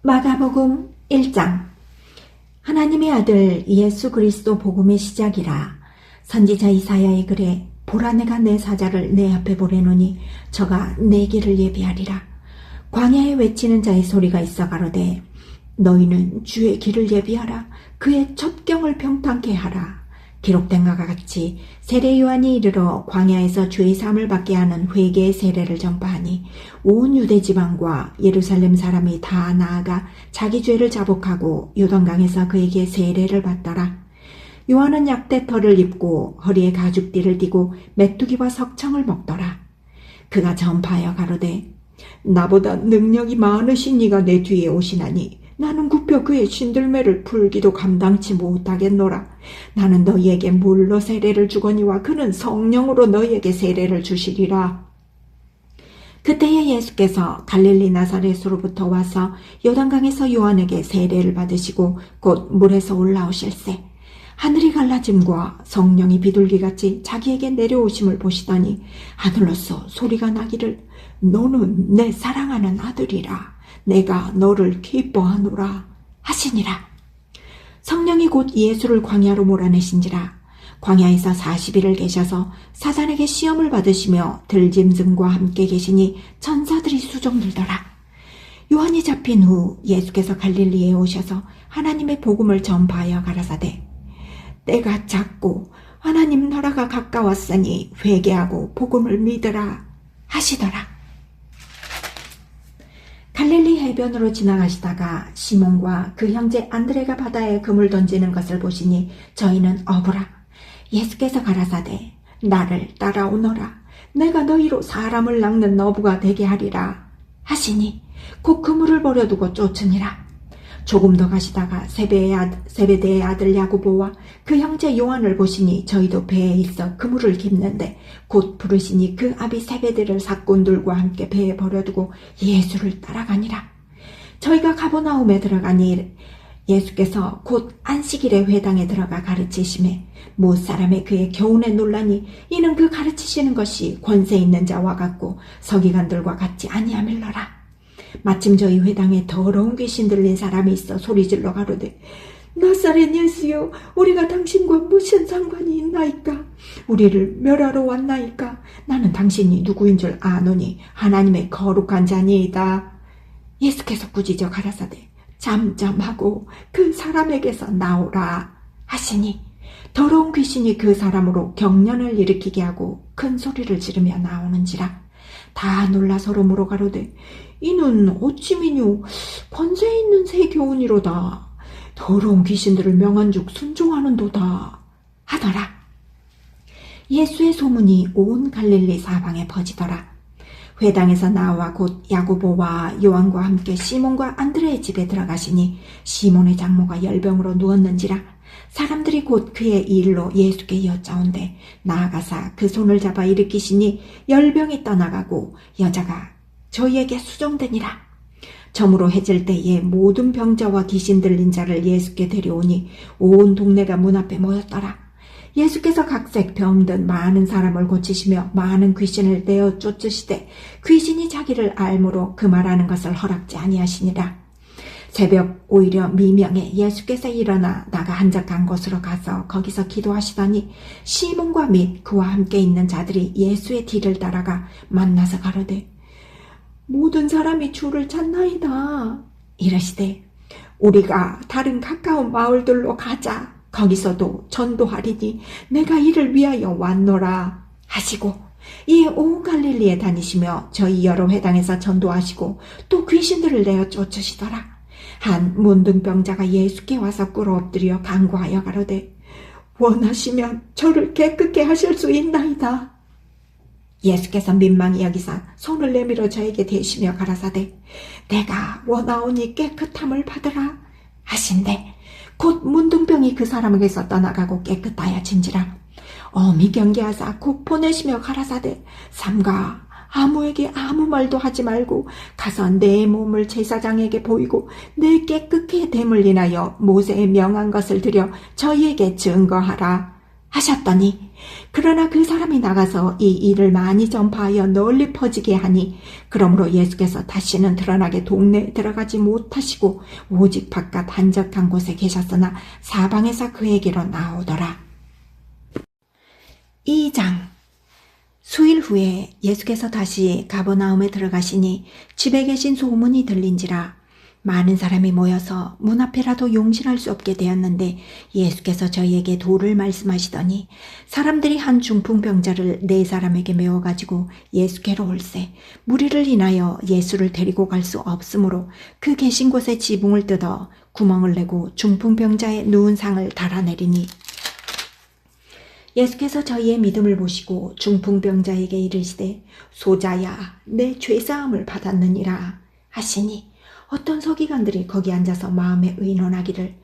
마가복음 1장. 하나님의 아들 예수 그리스도 복음의 시작이라. 선지자 이사야의 글에 보라, 내가 내 사자를 내 앞에 보내노니 저가 내 길을 예비하리라. 광야에 외치는 자의 소리가 있어 가로되 너희는 주의 길을 예비하라. 그의 첩경을 평탄케 하라. 기록된 것과 같이 세례 요한이 이르러 광야에서 죄 사함을 받게 하는 회개의 세례를 전파하니 온 유대 지방과 예루살렘 사람이 다 나아가 자기 죄를 자복하고 요단강에서 그에게 세례를 받더라. 요한은 약대털을 입고 허리에 가죽띠를 띠고 메뚜기와 석청을 먹더라. 그가 전파하여 가로되 나보다 능력이 많으신 이가 내 뒤에 오시나니 나는 굽혀 그의 신들매를 풀기도 감당치 못하겠노라. 나는 너희에게 물로 세례를 주거니와 그는 성령으로 너희에게 세례를 주시리라. 그때에 예수께서 갈릴리 나사렛으로부터 와서 요단강에서 요한에게 세례를 받으시고 곧 물에서 올라오실세 하늘이 갈라짐과 성령이 비둘기같이 자기에게 내려오심을 보시더니 하늘로서 소리가 나기를 너는 내 사랑하는 아들이라. 내가 너를 기뻐하노라 하시니라. 성령이 곧 예수를 광야로 몰아내신지라. 광야에서 40일을 계셔서 사단에게 시험을 받으시며 들짐승과 함께 계시니 천사들이 수종들더라. 요한이 잡힌 후 예수께서 갈릴리에 오셔서 하나님의 복음을 전파하여 가라사대 때가 찼고 하나님 나라가 가까웠으니 회개하고 복음을 믿으라 하시더라. 갈릴리 해변으로 지나가시다가 시몬과 그 형제 안드레가 바다에 그물 던지는 것을 보시니 저희는 어부라. 예수께서 가라사대 나를 따라오너라. 내가 너희로 사람을 낚는 어부가 되게 하리라 하시니 곧 그물을 버려두고 쫓으니라. 조금 더 가시다가 세베대의 아들 야고보와 그 형제 요한을 보시니 저희도 배에 있어 그물을 깁는데 곧 부르시니 그 아비 세베대를 사꾼들과 함께 배에 버려두고 예수를 따라가니라. 저희가 가버나움에 들어가니 예수께서 곧 안식일에 회당에 들어가 가르치심에 못 사람의 그의 교훈에 놀라니 이는 그 가르치시는 것이 권세 있는 자와 같고 서기관들과 같지 아니함일러라. 마침 저희 회당에 더러운 귀신 들린 사람이 있어 소리질러 가로되 나사렛 예수여, 우리가 당신과 무슨 상관이 있나이까? 우리를 멸하러 왔나이까? 나는 당신이 누구인 줄 아노니 하나님의 거룩한 자니이다. 예수께서 꾸짖어 가라사대 잠잠하고 그 사람에게서 나오라 하시니 더러운 귀신이 그 사람으로 경련을 일으키게 하고 큰 소리를 지르며 나오는지라. 다 놀라 서로 물어 가로되 이는 어찌미뇨 권세 있는 새 교훈이로다. 더러운 귀신들을 명한즉 순종하는도다 하더라. 예수의 소문이 온 갈릴리 사방에 퍼지더라. 회당에서 나와 곧 야고보와 요한과 함께 시몬과 안드레의 집에 들어가시니 시몬의 장모가 열병으로 누웠는지라. 사람들이 곧 그의 일로 예수께 여짜온대 나아가사 그 손을 잡아 일으키시니 열병이 떠나가고 여자가 저희에게 수종되니라. 저무로 해질 때에 모든 병자와 귀신 들린 자를 예수께 데려오니 온 동네가 문 앞에 모였더라. 예수께서 각색 병든 많은 사람을 고치시며 많은 귀신을 내어 쫓으시되 귀신이 자기를 알므로 그 말하는 것을 허락지 아니하시니라. 새벽 오히려 미명에 예수께서 일어나 나가 한적한 곳으로 가서 거기서 기도하시더니 시몬과 및 그와 함께 있는 자들이 예수의 뒤를 따라가 만나서 가로되 모든 사람이 주를 찾나이다. 이르시되 우리가 다른 가까운 마을들로 가자. 거기서도 전도하리니 내가 이를 위하여 왔노라 하시고 이에 온 갈릴리에 다니시며 저희 여러 회당에서 전도하시고 또 귀신들을 내어 쫓으시더라. 한 문둥병자가 예수께 와서 꿇어 엎드려 간구하여 가로되 원하시면 저를 깨끗게 하실 수 있나이다. 예수께서 민망히 여기사 손을 내밀어 저에게 대시며 가라사대 내가 원하오니 깨끗함을 받으라 하신대 곧 문둥병이 그 사람에게서 떠나가고 깨끗하여진지라. 어미 경계하사 곧 보내시며 가라사대 삼가 아무에게 아무 말도 하지 말고 가서 내 몸을 제사장에게 보이고 내 깨끗게 됨을 인하여 모세의 명한 것을 드려 저희에게 증거하라 하셨더니 그러나 그 사람이 나가서 이 일을 많이 전파하여 널리 퍼지게 하니 그러므로 예수께서 다시는 드러나게 동네에 들어가지 못하시고 오직 바깥 한적한 곳에 계셨으나 사방에서 그에게로 나오더라. 2장. 수일 후에 예수께서 다시 가버나움에 들어가시니 집에 계신 소문이 들린지라 많은 사람이 모여서 문 앞이라도 용신할 수 없게 되었는데 예수께서 저희에게 도를 말씀하시더니 사람들이 한 중풍병자를 4사람에게 메워가지고 예수께로 올세 무리를 인하여 예수를 데리고 갈 수 없으므로 그 계신 곳에 지붕을 뜯어 구멍을 내고 중풍병자의 누운 상을 달아내리니 예수께서 저희의 믿음을 보시고 중풍병자에게 이르시되 소자야 내 죄사함을 받았느니라 하시니 어떤 서기관들이 거기 앉아서 마음에 의논하기를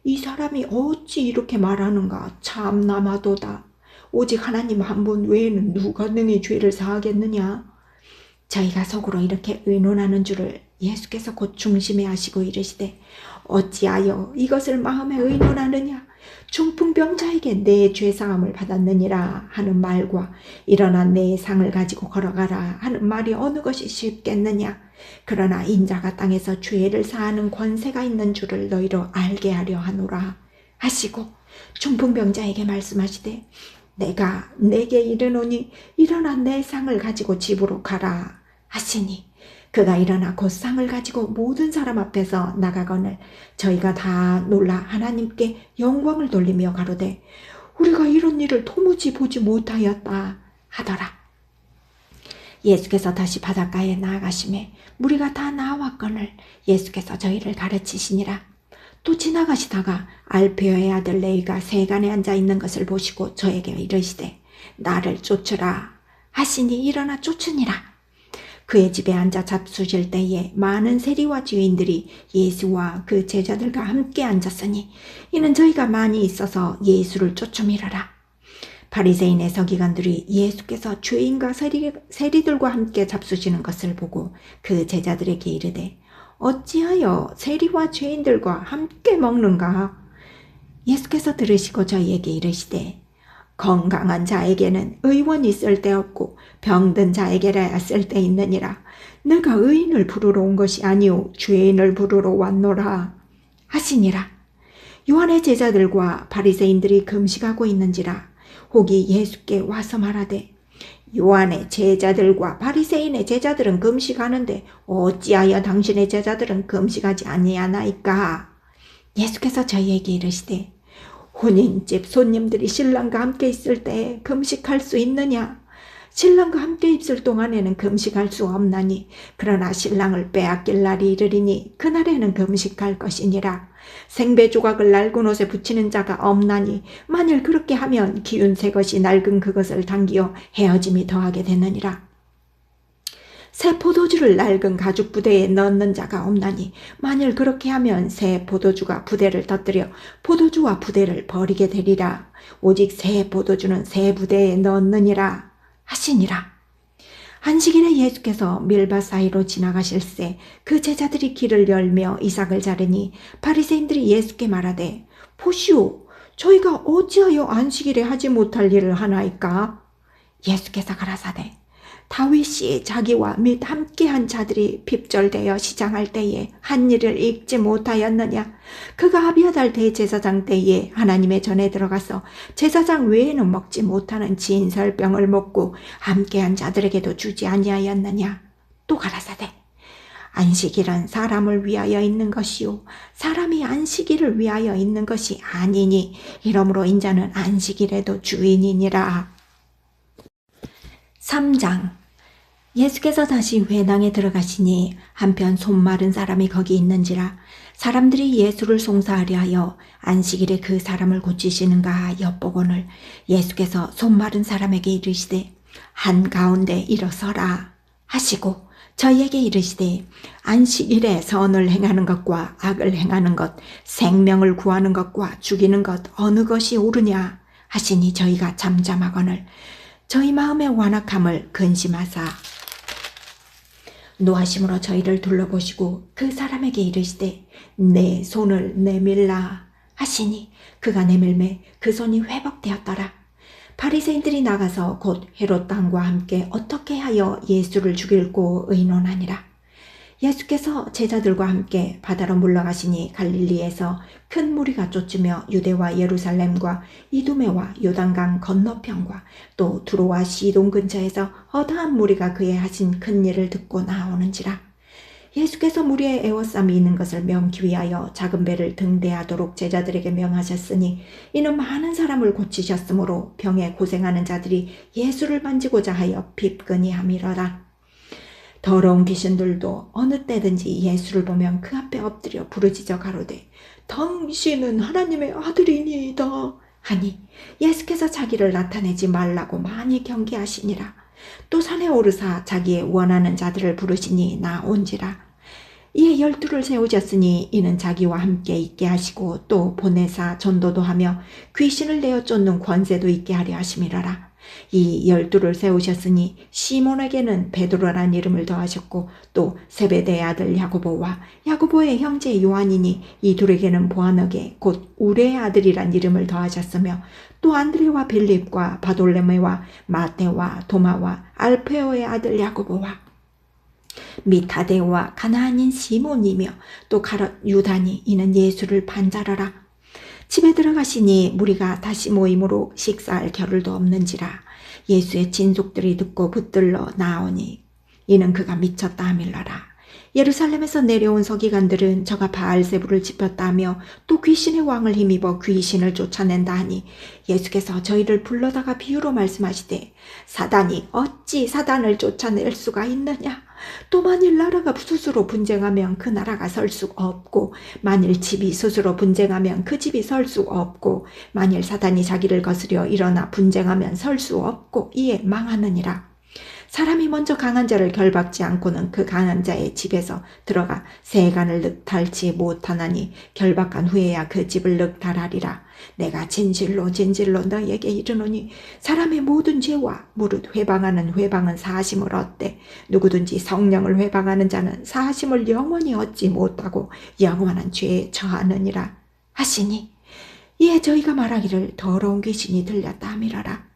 이 사람이 어찌 이렇게 말하는가 참나마도다. 오직 하나님 한 분 외에는 누가 능히 죄를 사하겠느냐. 저희가 속으로 이렇게 의논하는 줄을 예수께서 곧 중심에 하시고 이르시되 어찌하여 이것을 마음에 의논하느냐. 중풍병자에게 내 죄사함을 받았느니라 하는 말과 일어나 내 상을 가지고 걸어가라 하는 말이 어느 것이 쉽겠느냐. 그러나 인자가 땅에서 죄를 사하는 권세가 있는 줄을 너희로 알게 하려 하노라 하시고 중풍병자에게 말씀하시되 내가 내게 이르노니 일어나 내 상을 가지고 집으로 가라 하시니 그가 일어나 곧 상을 가지고 모든 사람 앞에서 나가거늘 저희가 다 놀라 하나님께 영광을 돌리며 가로되 우리가 이런 일을 도무지 보지 못하였다 하더라. 예수께서 다시 바닷가에 나아가시매 무리가 다 나왔거늘 예수께서 저희를 가르치시니라. 또 지나가시다가 알페오의 아들 레위가 세간에 앉아 있는 것을 보시고 저에게 이르시되 나를 쫓으라 하시니 일어나 쫓으니라. 그의 집에 앉아 잡수실 때에 많은 세리와 죄인들이 예수와 그 제자들과 함께 앉았으니 이는 저희가 많이 있어서 예수를 쫓음이러라. 바리새인의 서기관들이 예수께서 죄인과 세리들과 함께 잡수시는 것을 보고 그 제자들에게 이르되 어찌하여 세리와 죄인들과 함께 먹는가? 예수께서 들으시고 저희에게 이르시되 건강한 자에게는 의원이 쓸데없고 병든 자에게라야 쓸데있느니라. 내가 의인을 부르러 온 것이 아니오 죄인을 부르러 왔노라 하시니라. 요한의 제자들과 바리새인들이 금식하고 있는지라 혹이 예수께 와서 말하되 요한의 제자들과 바리새인의 제자들은 금식하는데 어찌하여 당신의 제자들은 금식하지 아니하나이까? 예수께서 저희에게 이르시되 혼인집 손님들이 신랑과 함께 있을 때 금식할 수 있느냐? 신랑과 함께 있을 동안에는 금식할 수 없나니 그러나 신랑을 빼앗길 날이 이르리니 그날에는 금식할 것이니라. 생배 조각을 낡은 옷에 붙이는 자가 없나니 만일 그렇게 하면 기운 새 것이 낡은 그것을 당기어 헤어짐이 더하게 되느니라. 새 포도주를 낡은 가죽 부대에 넣는 자가 없나니 만일 그렇게 하면 새 포도주가 부대를 터뜨려 포도주와 부대를 버리게 되리라. 오직 새 포도주는 새 부대에 넣느니라 하시니라. 안식일에 예수께서 밀밭 사이로 지나가실새 그 제자들이 길을 열며 이삭을 자르니 바리새인들이 예수께 말하되 보시오 저희가 어찌하여 안식일에 하지 못할 일을 하나이까? 예수께서 가라사대 다윗이 자기와 및 함께한 자들이 핍절되어 시장할 때에 한 일을 읽지 못하였느냐? 그가 아비아달 대제사장 때에 하나님의 전에 들어가서 제사장 외에는 먹지 못하는 진설병을 먹고 함께한 자들에게도 주지 아니하였느냐? 또 가라사대 안식일은 사람을 위하여 있는 것이요 사람이 안식일을 위하여 있는 것이 아니니 이러므로 인자는 안식일에도 주인이니라. 3장. 예수께서 다시 회당에 들어가시니 한편 손 마른 사람이 거기 있는지라 사람들이 예수를 송사하려 하여 안식일에 그 사람을 고치시는가 엿보거늘 예수께서 손 마른 사람에게 이르시되 한가운데 일어서라 하시고 저희에게 이르시되 안식일에 선을 행하는 것과 악을 행하는 것 생명을 구하는 것과 죽이는 것 어느 것이 옳으냐 하시니 저희가 잠잠하거늘 저희 마음의 완악함을 근심하사 노하심으로 저희를 둘러보시고 그 사람에게 이르시되 내 손을 내밀라 하시니 그가 내밀매 그 손이 회복되었더라. 바리새인들이 나가서 곧 헤롯 왕과 함께 어떻게 하여 예수를 죽일고 의논하니라. 예수께서 제자들과 함께 바다로 물러가시니 갈릴리에서 큰 무리가 쫓으며 유대와 예루살렘과 이두메와 요단강 건너편과 또 두로와 시돈 근처에서 허다한 무리가 그의 하신 큰 일을 듣고 나오는지라. 예수께서 무리의 애워쌈이 있는 것을 명기 위하여 작은 배를 등대하도록 제자들에게 명하셨으니 이는 많은 사람을 고치셨으므로 병에 고생하는 자들이 예수를 만지고자 하여 핍근히 함이러라. 더러운 귀신들도 어느 때든지 예수를 보면 그 앞에 엎드려 부르짖어 가로되 당신은 하나님의 아들이니이다 하니 예수께서 자기를 나타내지 말라고 많이 경계하시니라. 또 산에 오르사 자기의 원하는 자들을 부르시니 나온지라. 이에 12를 세우셨으니 이는 자기와 함께 있게 하시고 또 보내사 전도도 하며 귀신을 내어 쫓는 권세도 있게 하려 하심이라라. 이 12를 세우셨으니 시몬에게는 베드로란 이름을 더하셨고 또 세베대의 아들 야고보와 야고보의 형제 요한이니 이 둘에게는 보아너게 곧 우레의 아들이란 이름을 더하셨으며 또 안드레와 빌립과 바돌레메와 마테와 도마와 알페오의 아들 야고보와 및 타데오와 가나안인 시몬이며 또 가롯 유다니 이는 예수를 반자라라. 집에 들어가시니 무리가 다시 모임으로 식사할 겨를도 없는지라. 예수의 친족들이 듣고 붙들러 나오니 이는 그가 미쳤다 하밀러라. 예루살렘에서 내려온 서기관들은 저가 바알세부를 짚었다 하며 또 귀신의 왕을 힘입어 귀신을 쫓아낸다 하니 예수께서 저희를 불러다가 비유로 말씀하시되 사단이 어찌 사단을 쫓아낼 수가 있느냐. 또 만일 나라가 스스로 분쟁하면 그 나라가 설 수 없고 만일 집이 스스로 분쟁하면 그 집이 설 수 없고 만일 사단이 자기를 거스려 일어나 분쟁하면 설 수 없고 이에 망하느니라. 사람이 먼저 강한 자를 결박지 않고는 그 강한 자의 집에서 들어가 세간을 늑탈지 못하나니 결박한 후에야 그 집을 늑탈하리라. 내가 진실로 진실로 너희에게 이르노니 사람의 모든 죄와 무릇 회방하는 회방은 사하심을 얻되 누구든지 성령을 회방하는 자는 사하심을 영원히 얻지 못하고 영원한 죄에 처하느니라 하시니 이에 저희가 말하기를 더러운 귀신이 들렸다 함이라라.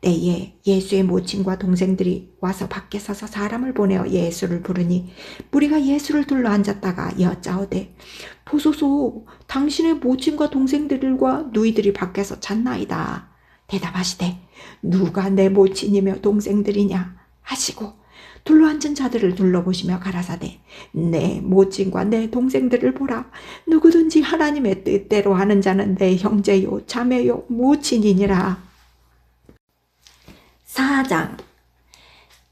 때에 예수의 모친과 동생들이 와서 밖에 서서 사람을 보내어 예수를 부르니 무리가 예수를 둘러 앉았다가 여짜오되 보소서 당신의 모친과 동생들과 누이들이 밖에서 잤나이다. 대답하시되 누가 내 모친이며 동생들이냐 하시고 둘러앉은 자들을 둘러보시며 가라사대 내 모친과 내 동생들을 보라. 누구든지 하나님의 뜻대로 하는 자는 내 형제요 자매요 모친이니라. 4장.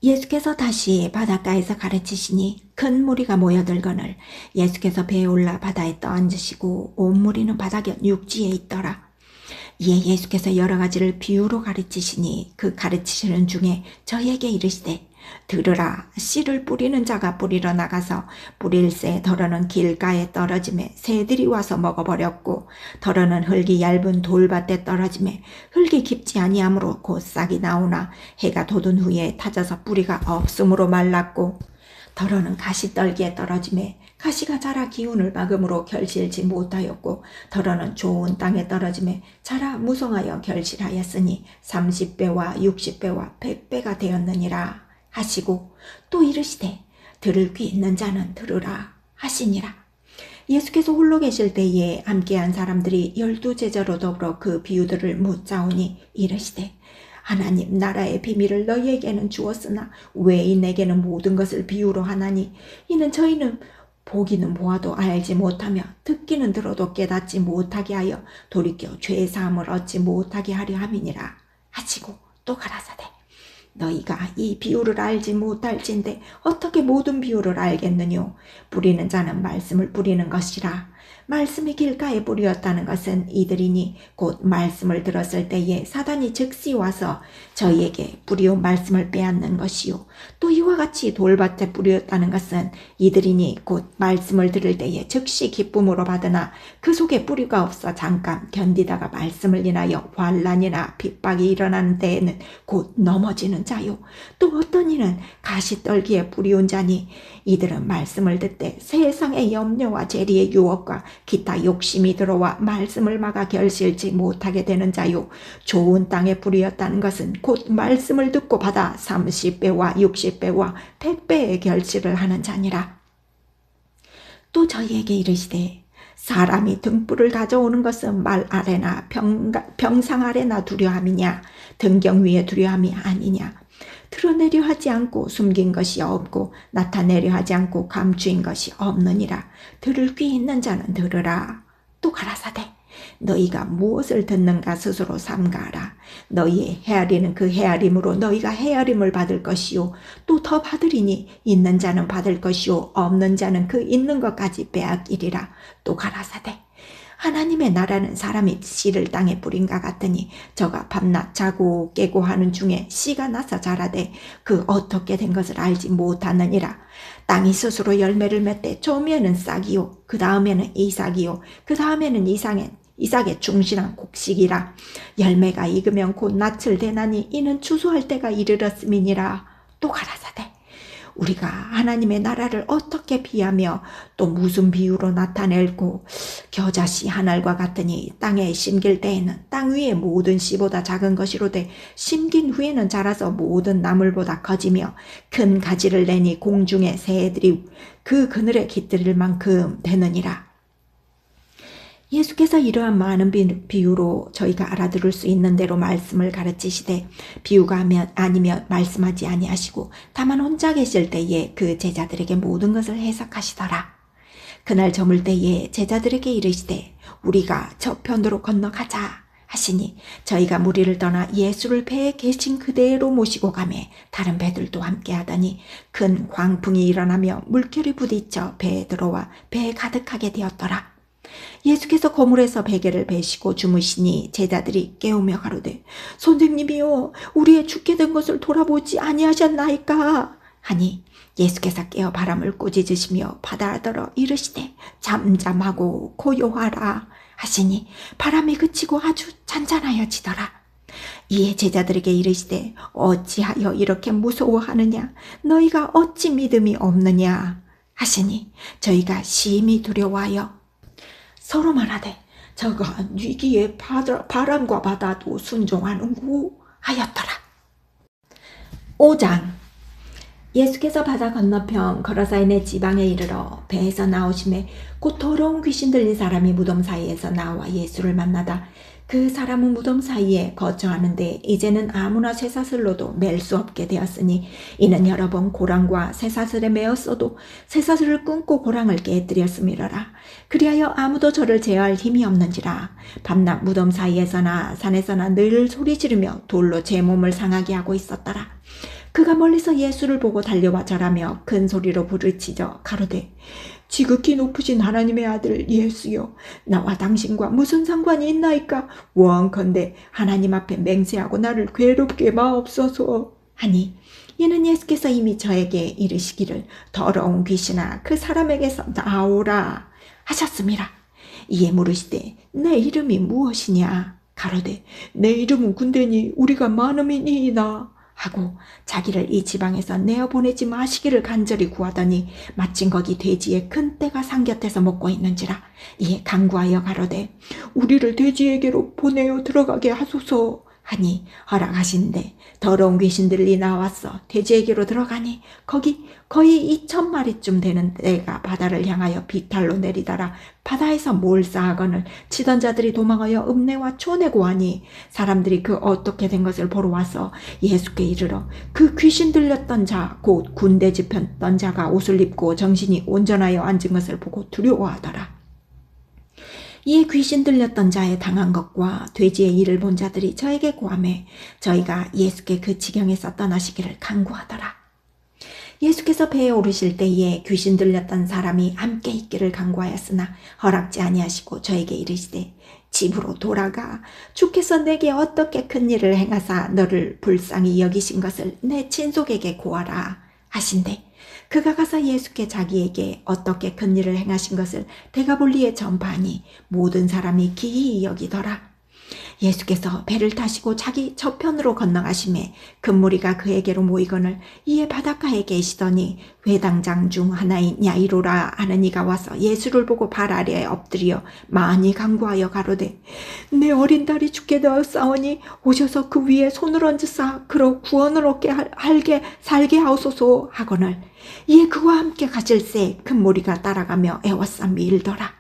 예수께서 다시 바닷가에서 가르치시니 큰 무리가 모여들거늘 예수께서 배에 올라 바다에 떠앉으시고 온 무리는 바다곁 육지에 있더라. 이에 예수께서 여러 가지를 비유로 가르치시니 그 가르치시는 중에 저희에게 이르시되 들으라. 씨를 뿌리는 자가 뿌리러 나가서 뿌릴새 덜어는 길가에 떨어짐에 새들이 와서 먹어버렸고 덜어는 흙이 얇은 돌밭에 떨어짐에 흙이 깊지 아니하므로 곧 싹이 나오나 해가 돋은 후에 타져서 뿌리가 없음으로 말랐고 덜어는 가시떨기에 떨어짐에 가시가 자라 기운을 막음으로 결실지 못하였고 덜어는 좋은 땅에 떨어짐에 자라 무성하여 결실하였으니 30배와 60배와 100배가 되었느니라 하시고 또 이르시되 들을 귀 있는 자는 들으라 하시니라. 예수께서 홀로 계실 때에 함께한 사람들이 12제자로 더불어 그 비유들을 묻자오니 이르시되 하나님 나라의 비밀을 너희에게는 주었으나 왜 내게는 모든 것을 비유로 하나니 이는 저희는 보기는 보아도 알지 못하며 듣기는 들어도 깨닫지 못하게 하여 돌이켜 죄사함을 얻지 못하게 하려 함이니라 하시고 또 가라사대 너희가 이 비유를 알지 못할진대 어떻게 모든 비유를 알겠느뇨. 뿌리는 자는 말씀을 뿌리는 것이라. 말씀이 길가에 뿌리었다는 것은 이들이니 곧 말씀을 들었을 때에 사단이 즉시 와서 저희에게 뿌리온 말씀을 빼앗는 것이요. 또 이와 같이 돌밭에 뿌리었다는 것은 이들이니 곧 말씀을 들을 때에 즉시 기쁨으로 받으나 그 속에 뿌리가 없어 잠깐 견디다가 말씀을 인하여 환난이나 핍박이 일어나는 때에는 곧 넘어지는 자요 또 어떤 이는 가시떨기에 뿌리운 자니 이들은 말씀을 듣되 세상의 염려와 재리의 유혹과 기타 욕심이 들어와 말씀을 막아 결실치 못하게 되는 자요 좋은 땅에 뿌리었다는 것은 곧 말씀을 듣고 받아 30배와 60배와 100배의 결실을 하는 자니라. 또 저희에게 이르시되 사람이 등불을 가져오는 것은 말 아래나 병상 아래나 두려함이냐 등경 위에 두려함이 아니냐 드러내려 하지 않고 숨긴 것이 없고 나타내려 하지 않고 감추인 것이 없느니라. 들을 귀 있는 자는 들으라. 또 가라사대 너희가 무엇을 듣는가 스스로 삼가하라. 너희의 헤아리는 그 헤아림으로 너희가 헤아림을 받을 것이요 또 더 받으리니 있는 자는 받을 것이요 없는 자는 그 있는 것까지 빼앗기리라. 또 가라사대 하나님의 나라는 사람이 씨를 땅에 뿌린가 같으니 저가 밤낮 자고 깨고 하는 중에 씨가 나서 자라되 그 어떻게 된 것을 알지 못하느니라. 땅이 스스로 열매를 맺되 처음에는 싹이요 그 다음에는 이삭이요 그 다음에는 이삭의 충실한 곡식이라. 열매가 익으면 곧 낯을 대나니 이는 추수할 때가 이르렀음이니라. 또 가라사대 우리가 하나님의 나라를 어떻게 비하며 또 무슨 비유로 나타낼고 겨자씨 한 알과 같으니 땅에 심길 때에는 땅 위의 모든 씨보다 작은 것이로되 심긴 후에는 자라서 모든 나물보다 커지며 큰 가지를 내니 공중의 새들이 그 그늘에 깃들일 만큼 되느니라. 예수께서 이러한 많은 비유로 저희가 알아들을 수 있는 대로 말씀을 가르치시되 비유가 아니면 말씀하지 아니하시고 다만 혼자 계실 때에 그 제자들에게 모든 것을 해석하시더라. 그날 저물 때에 제자들에게 이르시되 우리가 저편으로 건너가자 하시니 저희가 무리를 떠나 예수를 배에 계신 그대로 모시고 가매 다른 배들도 함께 하더니 큰 광풍이 일어나며 물결이 부딪혀 배에 들어와 배에 가득하게 되었더라. 예수께서 거물에서 베개를 베시고 주무시니 제자들이 깨우며 가로되 선생님이여 우리의 죽게 된 것을 돌아보지 아니하셨나이까 하니 예수께서 깨어 바람을 꾸짖으시며 바다더러 이르시되 잠잠하고 고요하라 하시니 바람이 그치고 아주 잔잔하여지더라. 이에 제자들에게 이르시되 어찌하여 이렇게 무서워하느냐 너희가 어찌 믿음이 없느냐 하시니 저희가 심히 두려워하여 서로 말하되 저가 위기에 바람과 바다도 순종하는구 하였더라. 5장 예수께서 바다 건너편 거라사인의 지방에 이르러 배에서 나오심에 곧 더러운 귀신 들린 사람이 무덤 사이에서 나와 예수를 만나다 그 사람은 무덤 사이에 거처하는데 이제는 아무나 쇠사슬로도 맬 수 없게 되었으니 이는 여러 번 고랑과 쇠사슬에 매었어도 쇠사슬을 끊고 고랑을 깨뜨렸음이러라. 그리하여 아무도 저를 제어할 힘이 없는지라. 밤낮 무덤 사이에서나 산에서나 늘 소리 지르며 돌로 제 몸을 상하게 하고 있었더라. 그가 멀리서 예수를 보고 달려와 절하며 큰 소리로 부르짖어 가로되 지극히 높으신 하나님의 아들 예수여 나와 당신과 무슨 상관이 있나이까. 원컨대 하나님 앞에 맹세하고 나를 괴롭게 마옵소서 하니 이는 예수께서 이미 저에게 이르시기를 더러운 귀신아 그 사람에게서 나오라 하셨음이라. 이에 물으시되 내 이름이 무엇이냐 가로되 내 이름은 군대니 우리가 많음이니이다 하고 자기를 이 지방에서 내어보내지 마시기를 간절히 구하더니 마침 거기 돼지의 큰 떼가 상곁에서 먹고 있는지라. 이에 간구하여 가로되 우리를 돼지에게로 보내어 들어가게 하소서 하니 허락하신대 더러운 귀신들이 나왔어 돼지에게로 들어가니 거기 거의 2,000마리쯤 되는 떼가 바다를 향하여 비탈로 내리더라. 바다에서 몰사하거늘 치던 자들이 도망하여 읍내와 촌에 고하니 사람들이 그 어떻게 된 것을 보러 와서 예수께 이르러 그 귀신 들렸던 자 곧 군대 집혔던 자가 옷을 입고 정신이 온전하여 앉은 것을 보고 두려워하더라. 이에 귀신 들렸던 자의 당한 것과 돼지의 일을 본 자들이 저에게 고하매 저희가 예수께 그 지경에서 떠나시기를 간구하더라. 예수께서 배에 오르실 때에 귀신 들렸던 사람이 함께 있기를 간구하였으나 허락지 아니하시고 저에게 이르시되 집으로 돌아가 주께서 내게 어떻게 큰 일을 행하사 너를 불쌍히 여기신 것을 내 친속에게 고하라 하신대 그가 가서 예수께 자기에게 어떻게 큰 일을 행하신 것을 대가볼리에 전파하니 모든 사람이 기이 여기더라. 예수께서 배를 타시고 자기 저편으로 건너가심에 큰 무리가 그에게로 모이거늘 이에 바닷가에 계시더니 회당장 중 하나인 야이로라 하는 이가 와서 예수를 보고 발 아래에 엎드려 많이 간구하여 가로되 내 어린 딸이 죽게 되었사오니 오셔서 그 위에 손을 얹으사 그로 구원을 얻게 살게 하옵소서 하거늘 이에 그와 함께 가실새 큰 무리가 따라가며 애워싸 밀더라.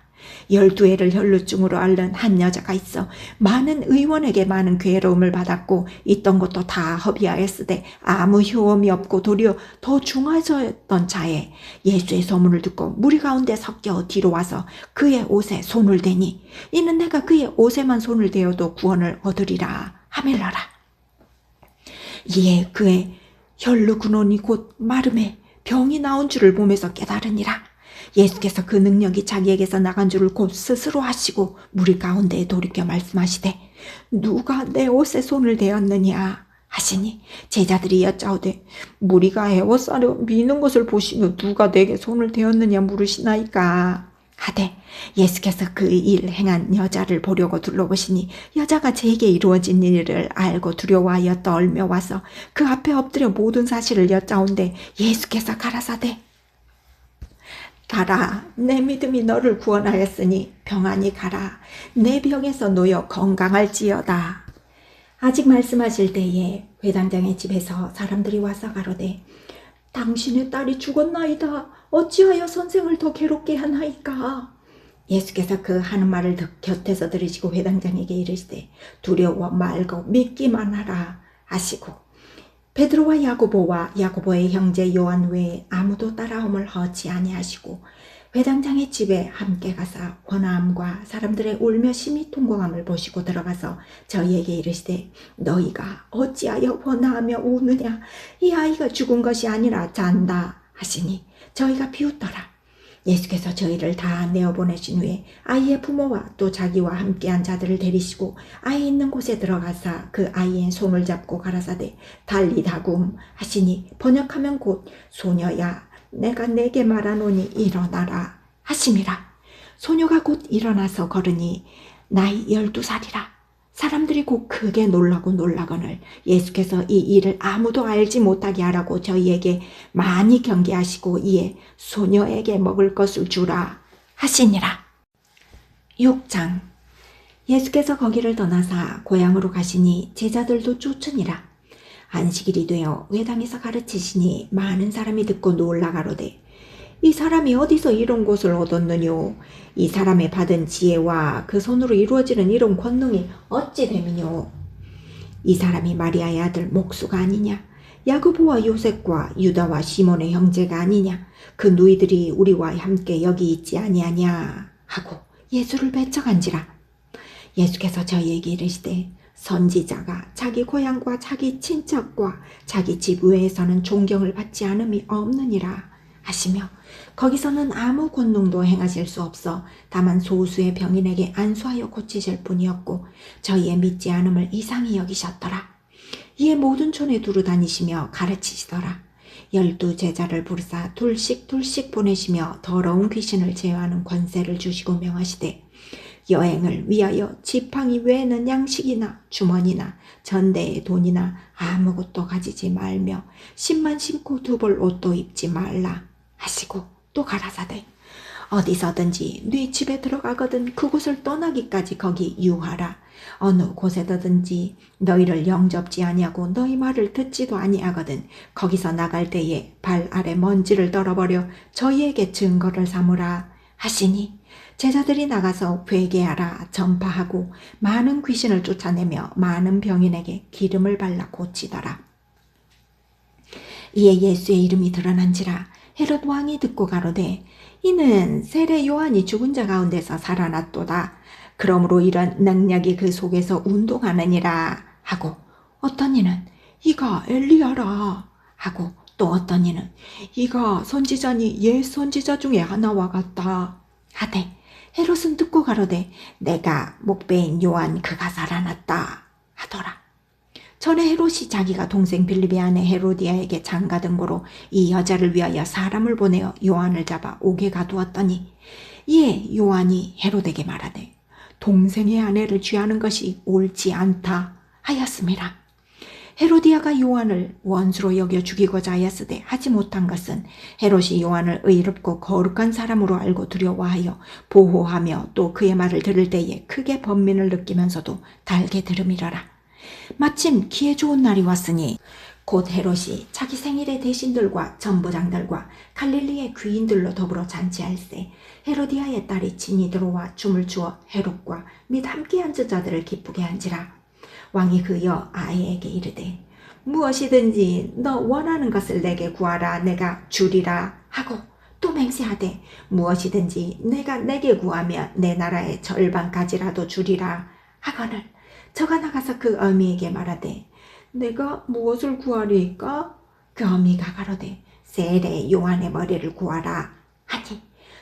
12해를 혈루증으로 앓는 한 여자가 있어 많은 의원에게 많은 괴로움을 받았고 있던 것도 다 허비하였으되 아무 효험이 없고 도리어 더 중하였던 자에 예수의 소문을 듣고 무리 가운데 섞여 뒤로 와서 그의 옷에 손을 대니 이는 내가 그의 옷에만 손을 대어도 구원을 얻으리라 하밀러라. 이에 그의 혈루 근원이 곧 마름에 병이 나온 줄을 보면서 깨달으니라. 예수께서 그 능력이 자기에게서 나간 줄을 곧 스스로 하시고 무리 가운데에 돌이켜 말씀하시되 누가 내 옷에 손을 대었느냐 하시니 제자들이 여짜오되 무리가 애워싸려 미는 것을 보시며 누가 내게 손을 대었느냐 물으시나이까 하되 예수께서 그 일 행한 여자를 보려고 둘러보시니 여자가 제게 이루어진 일을 알고 두려워하여 떨며 와서 그 앞에 엎드려 모든 사실을 여짜온데 예수께서 가라사대 가라 내 믿음이 너를 구원하였으니 평안히 가라 내 병에서 놓여 건강할지어다. 아직 말씀하실 때에 회당장의 집에서 사람들이 와서 가로되 당신의 딸이 죽었나이다. 어찌하여 선생을 더 괴롭게 하나이까. 예수께서 그 하는 말을 곁에서 들으시고 회당장에게 이르시되 두려워 말고 믿기만 하라 하시고 베드로와 야고보와 야고보의 형제 요한 외에 아무도 따라옴을 허지 아니하시고 회당장의 집에 함께 가사 권함과 사람들의 울며 심히 통곡함을 보시고 들어가서 저희에게 이르시되 너희가 어찌하여 권하며 우느냐 이 아이가 죽은 것이 아니라 잔다 하시니 저희가 비웃더라. 예수께서 저희를 다 내어보내신 후에 아이의 부모와 또 자기와 함께한 자들을 데리시고 아이 있는 곳에 들어가사 그 아이의 손을 잡고 가라사대 달리다굼 하시니 번역하면 곧 소녀야 내가 내게 말하노니 일어나라 하심이라. 소녀가 곧 일어나서 걸으니 나이 12살이라. 사람들이 곧 크게 놀라거늘 예수께서 이 일을 아무도 알지 못하게 하라고 저희에게 많이 경계하시고 이에 소녀에게 먹을 것을 주라 하시니라. 6장. 예수께서 거기를 떠나사 고향으로 가시니 제자들도 쫓으니라. 안식일이 되어 회당에서 가르치시니 많은 사람이 듣고 놀라 가로되 이 사람이 어디서 이런 것을 얻었느뇨? 이 사람의 받은 지혜와 그 손으로 이루어지는 이런 권능이 어찌 됨이뇨? 이 사람이 마리아의 아들 목수가 아니냐? 야고보와 요셉과 유다와 시몬의 형제가 아니냐? 그 누이들이 우리와 함께 여기 있지 아니하냐? 하고 예수를 배척한지라. 예수께서 저희에게 이르시되 선지자가 자기 고향과 자기 친척과 자기 집 외에서는 존경을 받지 않음이 없느니라 하시며 거기서는 아무 권능도 행하실 수 없어 다만 소수의 병인에게 안수하여 고치실 뿐이었고 저희의 믿지 않음을 이상히 여기셨더라. 이에 모든 촌에 두루 다니시며 가르치시더라. 12 제자를 부르사 둘씩 보내시며 더러운 귀신을 제어하는 권세를 주시고 명하시되 여행을 위하여 지팡이 외에는 양식이나 주머니나 전대의 돈이나 아무것도 가지지 말며 신만 신고 두 벌 옷도 입지 말라 하시고 또 가라사대 어디서든지 네 집에 들어가거든 그곳을 떠나기까지 거기 유하라. 어느 곳에든지 너희를 영접지 아니하고 너희 말을 듣지도 아니하거든 거기서 나갈 때에 발 아래 먼지를 떨어버려 저희에게 증거를 삼으라 하시니 제자들이 나가서 회개하라 전파하고 많은 귀신을 쫓아내며 많은 병인에게 기름을 발라 고치더라. 이에 예수의 이름이 드러난지라. 헤롯 왕이 듣고 가로되 이는 세례 요한이 죽은 자 가운데서 살아났도다. 그러므로 이런 능력이 그 속에서 운동하느니라 하고 어떤 이는 이가 엘리야라 하고 또 어떤 이는 이가 선지자니 옛 선지자 중에 하나와 같다 하되 헤롯은 듣고 가로되 내가 목배인 요한 그가 살아났다 하더라. 전에 헤롯이 자기가 동생 빌립의 아내 헤로디아에게 장가든 고로 이 여자를 위하여 사람을 보내어 요한을 잡아 옥에 가두었더니 이에 요한이 헤롯에게 말하되 동생의 아내를 취하는 것이 옳지 않다 하였습니다. 헤로디아가 요한을 원수로 여겨 죽이고자 하였으되 하지 못한 것은 헤롯이 요한을 의롭고 거룩한 사람으로 알고 두려워하여 보호하며 또 그의 말을 들을 때에 크게 번민을 느끼면서도 달게 들음이러라. 마침 기회 좋은 날이 왔으니 곧 헤롯이 자기 생일의 대신들과 전부장들과 갈릴리의 귀인들로 더불어 잔치할세 헤로디아의 딸이 친히 들어와 춤을 추어 헤롯과 및 함께 앉은 자들을 기쁘게 한지라. 왕이 그 여아이에게 이르되 무엇이든지 너 원하는 것을 내게 구하라 내가 주리라 하고 또 맹세하되 무엇이든지 내가 내게 구하면 내 나라의 절반까지라도 주리라 하거늘 저가 나가서 그 어미에게 말하되 내가 무엇을 구하리까? 그 어미가 가로되 세례 요한의 머리를 구하라 하니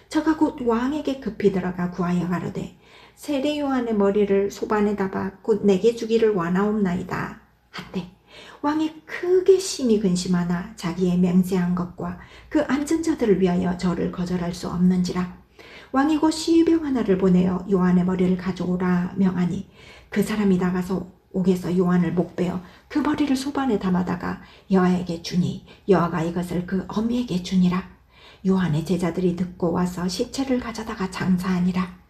저가 곧 왕에게 급히 들어가 구하여 가로되 세례 요한의 머리를 소반에다 봐 곧 내게 주기를 원하옵나이다 한데 왕이 크게 심히 근심하나 자기의 맹세한 것과 그 앉은 자들을 위하여 저를 거절할 수 없는지라. 왕이 곧 시병 하나를 보내어 요한의 머리를 가져오라 명하니 그 사람이 나가서 옥에서 요한을 목베어 그 머리를 소반에 담아다가 여아에게 주니 여아가 이것을 그 어미에게 주니라. 요한의 제자들이 듣고 와서 시체를 가져다가 장사하니라.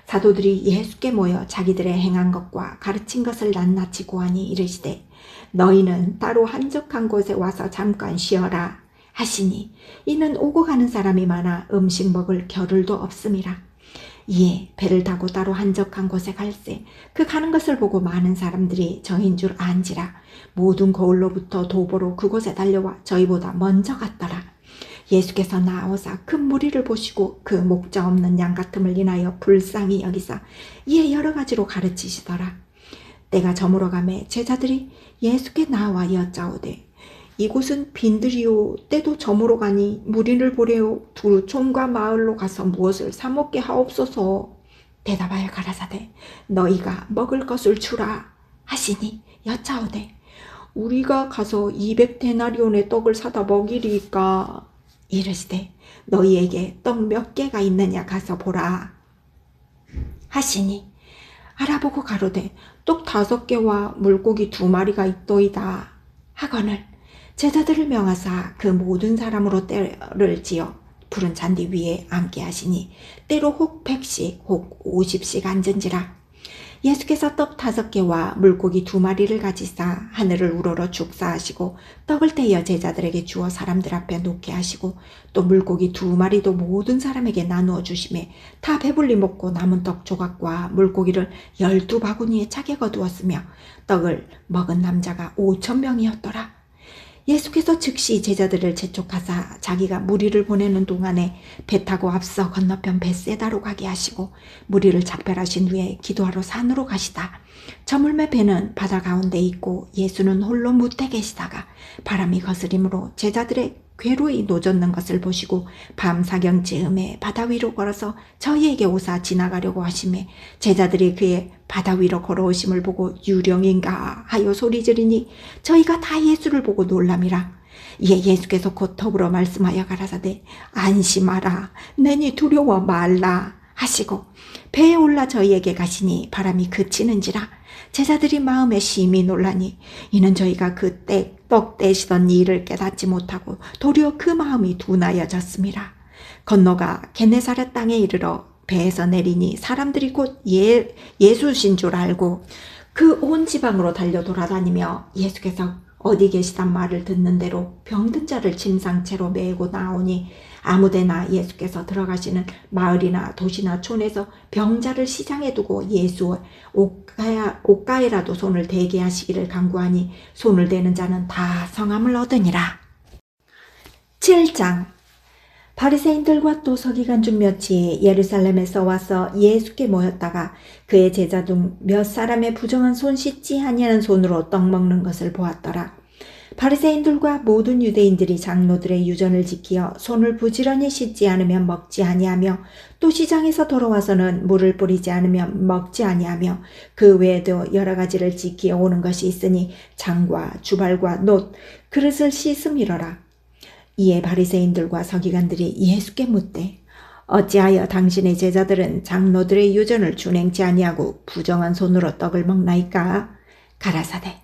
사도들이 예수께 모여 자기들의 행한 것과 가르친 것을 낱낱이 고하니 이르시되 너희는 따로 한적한 곳에 와서 잠깐 쉬어라 하시니 이는 오고 가는 사람이 많아 음식 먹을 겨를도 없음이라. 이에 배를 타고 따로 한적한 곳에 갈새 그 가는 것을 보고 많은 사람들이 저인 줄 안지라. 모든 거울로부터 도보로 그곳에 달려와 저희보다 먼저 갔더라. 예수께서 나오사 큰 무리를 보시고 그 목자 없는 양 같음을 인하여 불쌍히 여기사 이에 여러 가지로 가르치시더라. 때가 저물어 가매 제자들이 예수께 나와 여짜오되 이곳은 빈들이요 때도 저물어 가니 무리를 보래요 두 촌과 마을로 가서 무엇을 사 먹게 하옵소서. 대답하여 가라사대 너희가 먹을 것을 주라 하시니 여짜오되 우리가 가서 200데나리온의 떡을 사다 먹이리까. 이르시되 너희에게 떡 몇 개가 있느냐 가서 보라 하시니 알아보고 가로되 떡 5개와 물고기 2마리가 있도이다 하거늘 제자들을 명하사 그 모든 사람으로 때를 지어 푸른 잔디 위에 앉게 하시니 때로 혹 100씩 혹 50씩 앉은지라. 예수께서 떡 5개와 물고기 2마리를 가지사 하늘을 우러러 축사하시고 떡을 떼어 제자들에게 주어 사람들 앞에 놓게 하시고 또 물고기 2마리도 모든 사람에게 나누어 주시매 다 배불리 먹고 남은 떡 조각과 물고기를 12바구니에 차게 거두었으며 떡을 먹은 남자가 5,000명이었더라. 예수께서 즉시 제자들을 재촉하사 자기가 무리를 보내는 동안에 배 타고 앞서 건너편 벳세다로 가게 하시고 무리를 작별하신 후에 기도하러 산으로 가시다. 저물매 배는 바다 가운데 있고 예수는 홀로 뭇에 계시다가 바람이 거스림으로 제자들의 괴로이 노젓는 것을 보시고 밤 사경쯤에 바다 위로 걸어서 저희에게 오사 지나가려고 하시매 제자들이 그의 바다 위로 걸어오심을 보고 유령인가 하여 소리 지르니 저희가 다 예수를 보고 놀람이라. 이에 예수께서 곧 더불어 말씀하여 가라사대 안심하라 내니 두려워 말라 하시고 배에 올라 저희에게 가시니 바람이 그치는지라. 제자들이 마음에 심히 놀라니 이는 저희가 그때 떡 떼시던 일을 깨닫지 못하고 도리어 그 마음이 둔하여졌습니다. 건너가 게네사렛 땅에 이르러 배에서 내리니 사람들이 곧 예수신 줄 알고 그 온 지방으로 달려 돌아다니며 예수께서 어디 계시단 말을 듣는 대로 병든 자를 침상채로 메고 나오니 아무데나 예수께서 들어가시는 마을이나 도시나 촌에서 병자를 시장에 두고 예수 옷가에라도 손을 대게 하시기를 간구하니 손을 대는 자는 다 성함을 얻으니라. 7장. 바리새인들과 또 서기관 중 몇이 예루살렘에서 와서 예수께 모였다가 그의 제자 중 몇 사람의 부정한 손 씻지 아니하는 손으로 떡 먹는 것을 보았더라. 바리새인들과 모든 유대인들이 장로들의 유전을 지키어 손을 부지런히 씻지 않으면 먹지 아니하며 또 시장에서 돌아와서는 물을 뿌리지 않으면 먹지 아니하며 그 외에도 여러 가지를 지키어 오는 것이 있으니 장과 주발과 놋 그릇을 씻음이러라. 이에 바리새인들과 서기관들이 예수께 묻되 어찌하여 당신의 제자들은 장로들의 유전을 준행치 아니하고 부정한 손으로 떡을 먹나이까? 가라사대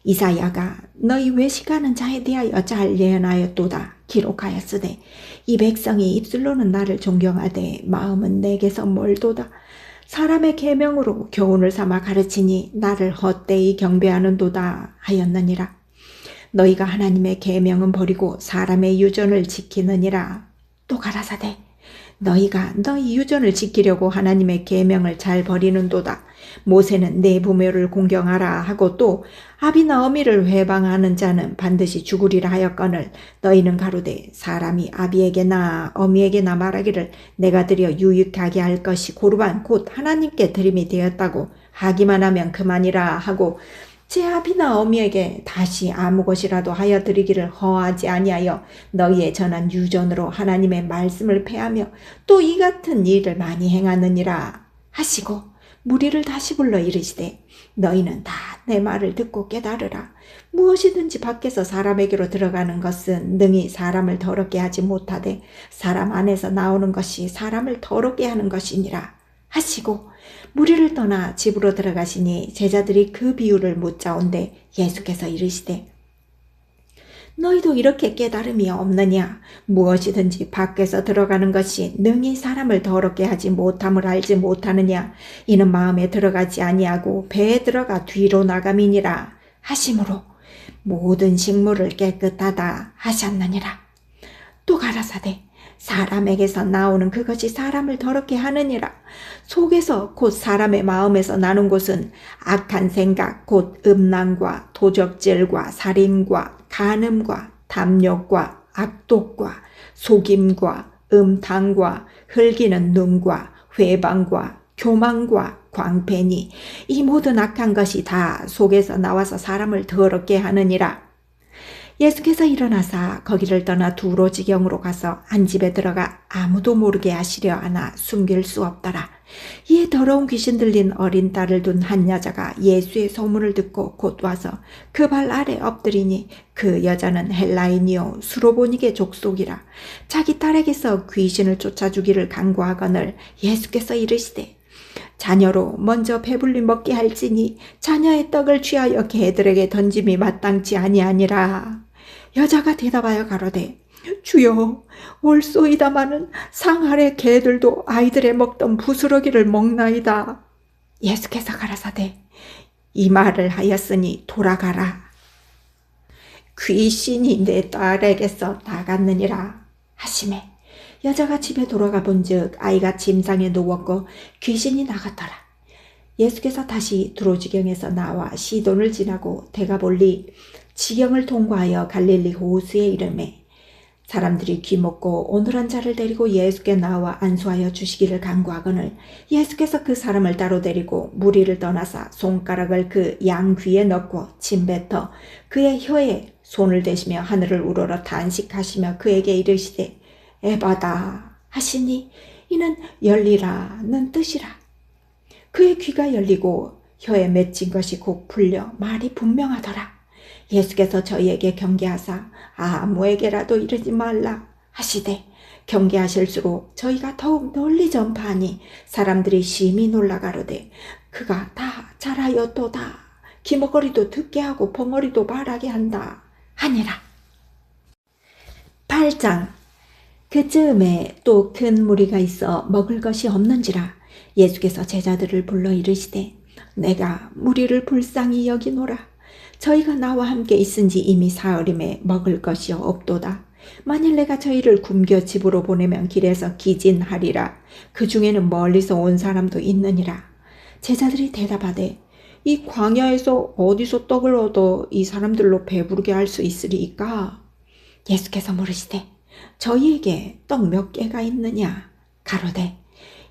이사야가 너희 외식하는 자에 대하여 잘 예언하였도다 기록하였으되 이 백성이 입술로는 나를 존경하되 마음은 내게서 멀도다. 사람의 계명으로 교훈을 삼아 가르치니 나를 헛되이 경배하는도다 하였느니라. 너희가 하나님의 계명은 버리고 사람의 유전을 지키느니라. 또 가라사대 너희가 너희 유전을 지키려고 하나님의 계명을 잘 버리는도다. 모세는 내 부모를 공경하라 하고 또 아비나 어미를 회방하는 자는 반드시 죽으리라 하였거늘 너희는 가로되 사람이 아비에게나 어미에게나 말하기를 내가 드려 유익하게 할 것이 고르반 곧 하나님께 드림이 되었다고 하기만 하면 그만이라 하고 제 아비나 어미에게 다시 아무 것이라도 하여 드리기를 허하지 아니하여 너희의 전한 유전으로 하나님의 말씀을 폐하며 또 이 같은 일을 많이 행하느니라 하시고 무리를 다시 불러 이르시되 너희는 다 내 말을 듣고 깨달으라. 무엇이든지 밖에서 사람에게로 들어가는 것은 능히 사람을 더럽게 하지 못하되 사람 안에서 나오는 것이 사람을 더럽게 하는 것이니라 하시고 무리를 떠나 집으로 들어가시니 제자들이 그 비유를 묻자온데 예수께서 이르시되 너희도 이렇게 깨달음이 없느냐? 무엇이든지 밖에서 들어가는 것이 능히 사람을 더럽게 하지 못함을 알지 못하느냐? 이는 마음에 들어가지 아니하고 배에 들어가 뒤로 나감이니라 하심으로 모든 식물을 깨끗하다 하셨느니라. 또 가라사대 사람에게서 나오는 그것이 사람을 더럽게 하느니라. 속에서 곧 사람의 마음에서 나는 것은 악한 생각 곧 음란과 도적질과 살인과 간음과 탐욕과 악독과 속임과 음탕과 흘기는 눈과 회방과 교만과 광패니 이 모든 악한 것이 다 속에서 나와서 사람을 더럽게 하느니라. 예수께서 일어나사 거기를 떠나 두로 지경으로 가서 한 집에 들어가 아무도 모르게 하시려 하나 숨길 수 없더라. 이에 더러운 귀신 들린 어린 딸을 둔 한 여자가 예수의 소문을 듣고 곧 와서 그 발 아래 엎드리니 그 여자는 헬라인이요 수로보니게 족속이라. 자기 딸에게서 귀신을 쫓아주기를 간구하거늘 예수께서 이르시되 자녀로 먼저 배불리 먹게 할지니 자녀의 떡을 취하여 개들에게 던짐이 마땅치 아니하니라. 여자가 대답하여 가로되 주여 옳소이다마는 상 아래 개들도 아이들의 먹던 부스러기를 먹나이다. 예수께서 가라사대 이 말을 하였으니 돌아가라. 귀신이 내 딸에게서 나갔느니라 하시매 여자가 집에 돌아가 본즉 아이가 침상에 누웠고 귀신이 나갔더라. 예수께서 다시 두로지경에서 나와 시돈을 지나고 데가볼리 지경을 통과하여 갈릴리 호수에 이르매 사람들이 귀먹고 오늘한 자를 데리고 예수께 나와 안수하여 주시기를 간구하거늘 예수께서 그 사람을 따로 데리고 무리를 떠나사 손가락을 그 양 귀에 넣고 침뱉어 그의 혀에 손을 대시며 하늘을 우러러 탄식하시며 그에게 이르시되 에바다 하시니 이는 열리라는 뜻이라. 그의 귀가 열리고 혀에 맺힌 것이 곧 풀려 말이 분명하더라. 예수께서 저희에게 경계하사 아무에게라도 이르지 말라 하시되 경계하실수록 저희가 더욱 널리 전파하니 사람들이 심히 놀라 가로되 그가 다 잘하였도다. 기머거리도 듣게 하고 벙어리도 말하게 한다 하니라. 8장 그즈음에 또 큰 무리가 있어 먹을 것이 없는지라 예수께서 제자들을 불러 이르시되 내가 무리를 불쌍히 여기노라. 저희가 나와 함께 있은지 이미 사흘임에 먹을 것이 없도다. 만일 내가 저희를 굶겨 집으로 보내면 길에서 기진하리라. 그 중에는 멀리서 온 사람도 있느니라. 제자들이 대답하되 이 광야에서 어디서 떡을 얻어 이 사람들로 배부르게 할 수 있으리이까? 예수께서 물으시되 저희에게 떡 몇 개가 있느냐? 가로되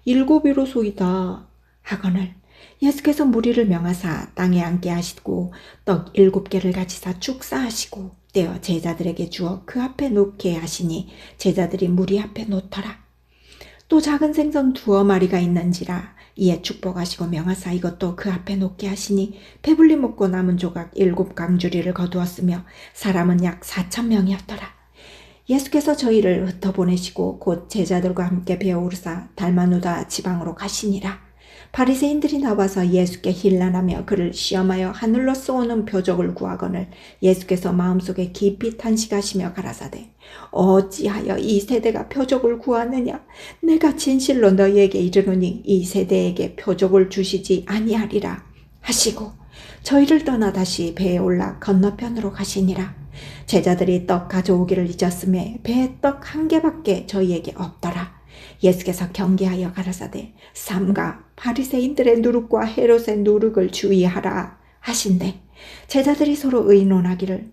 7이로소이다 하거늘 예수께서 무리를 명하사 땅에 앉게 하시고 떡 7개를 가지사 축사하시고 떼어 제자들에게 주어 그 앞에 놓게 하시니 제자들이 무리 앞에 놓더라. 또 작은 생선 2마리가 있는지라 이에 축복하시고 명하사 이것도 그 앞에 놓게 하시니 배불리 먹고 남은 조각 7강주리를 거두었으며 사람은 약 4,000명이었더라. 예수께서 저희를 흩어보내시고 곧 제자들과 함께 배우르사 달마누다 지방으로 가시니라. 바리새인들이 나와서 예수께 힐난하며 그를 시험하여 하늘로서 오는 표적을 구하거늘 예수께서 마음속에 깊이 탄식하시며 가라사대 어찌하여 이 세대가 표적을 구하느냐. 내가 진실로 너희에게 이르노니 이 세대에게 표적을 주시지 아니하리라 하시고 저희를 떠나 다시 배에 올라 건너편으로 가시니라. 제자들이 떡 가져오기를 잊었음에 배에 떡 한 개밖에 저희에게 없더라. 예수께서 경계하여 가라사대 삼가 바리새인들의 누룩과 헤롯의 누룩을 주의하라 하신대 제자들이 서로 의논하기를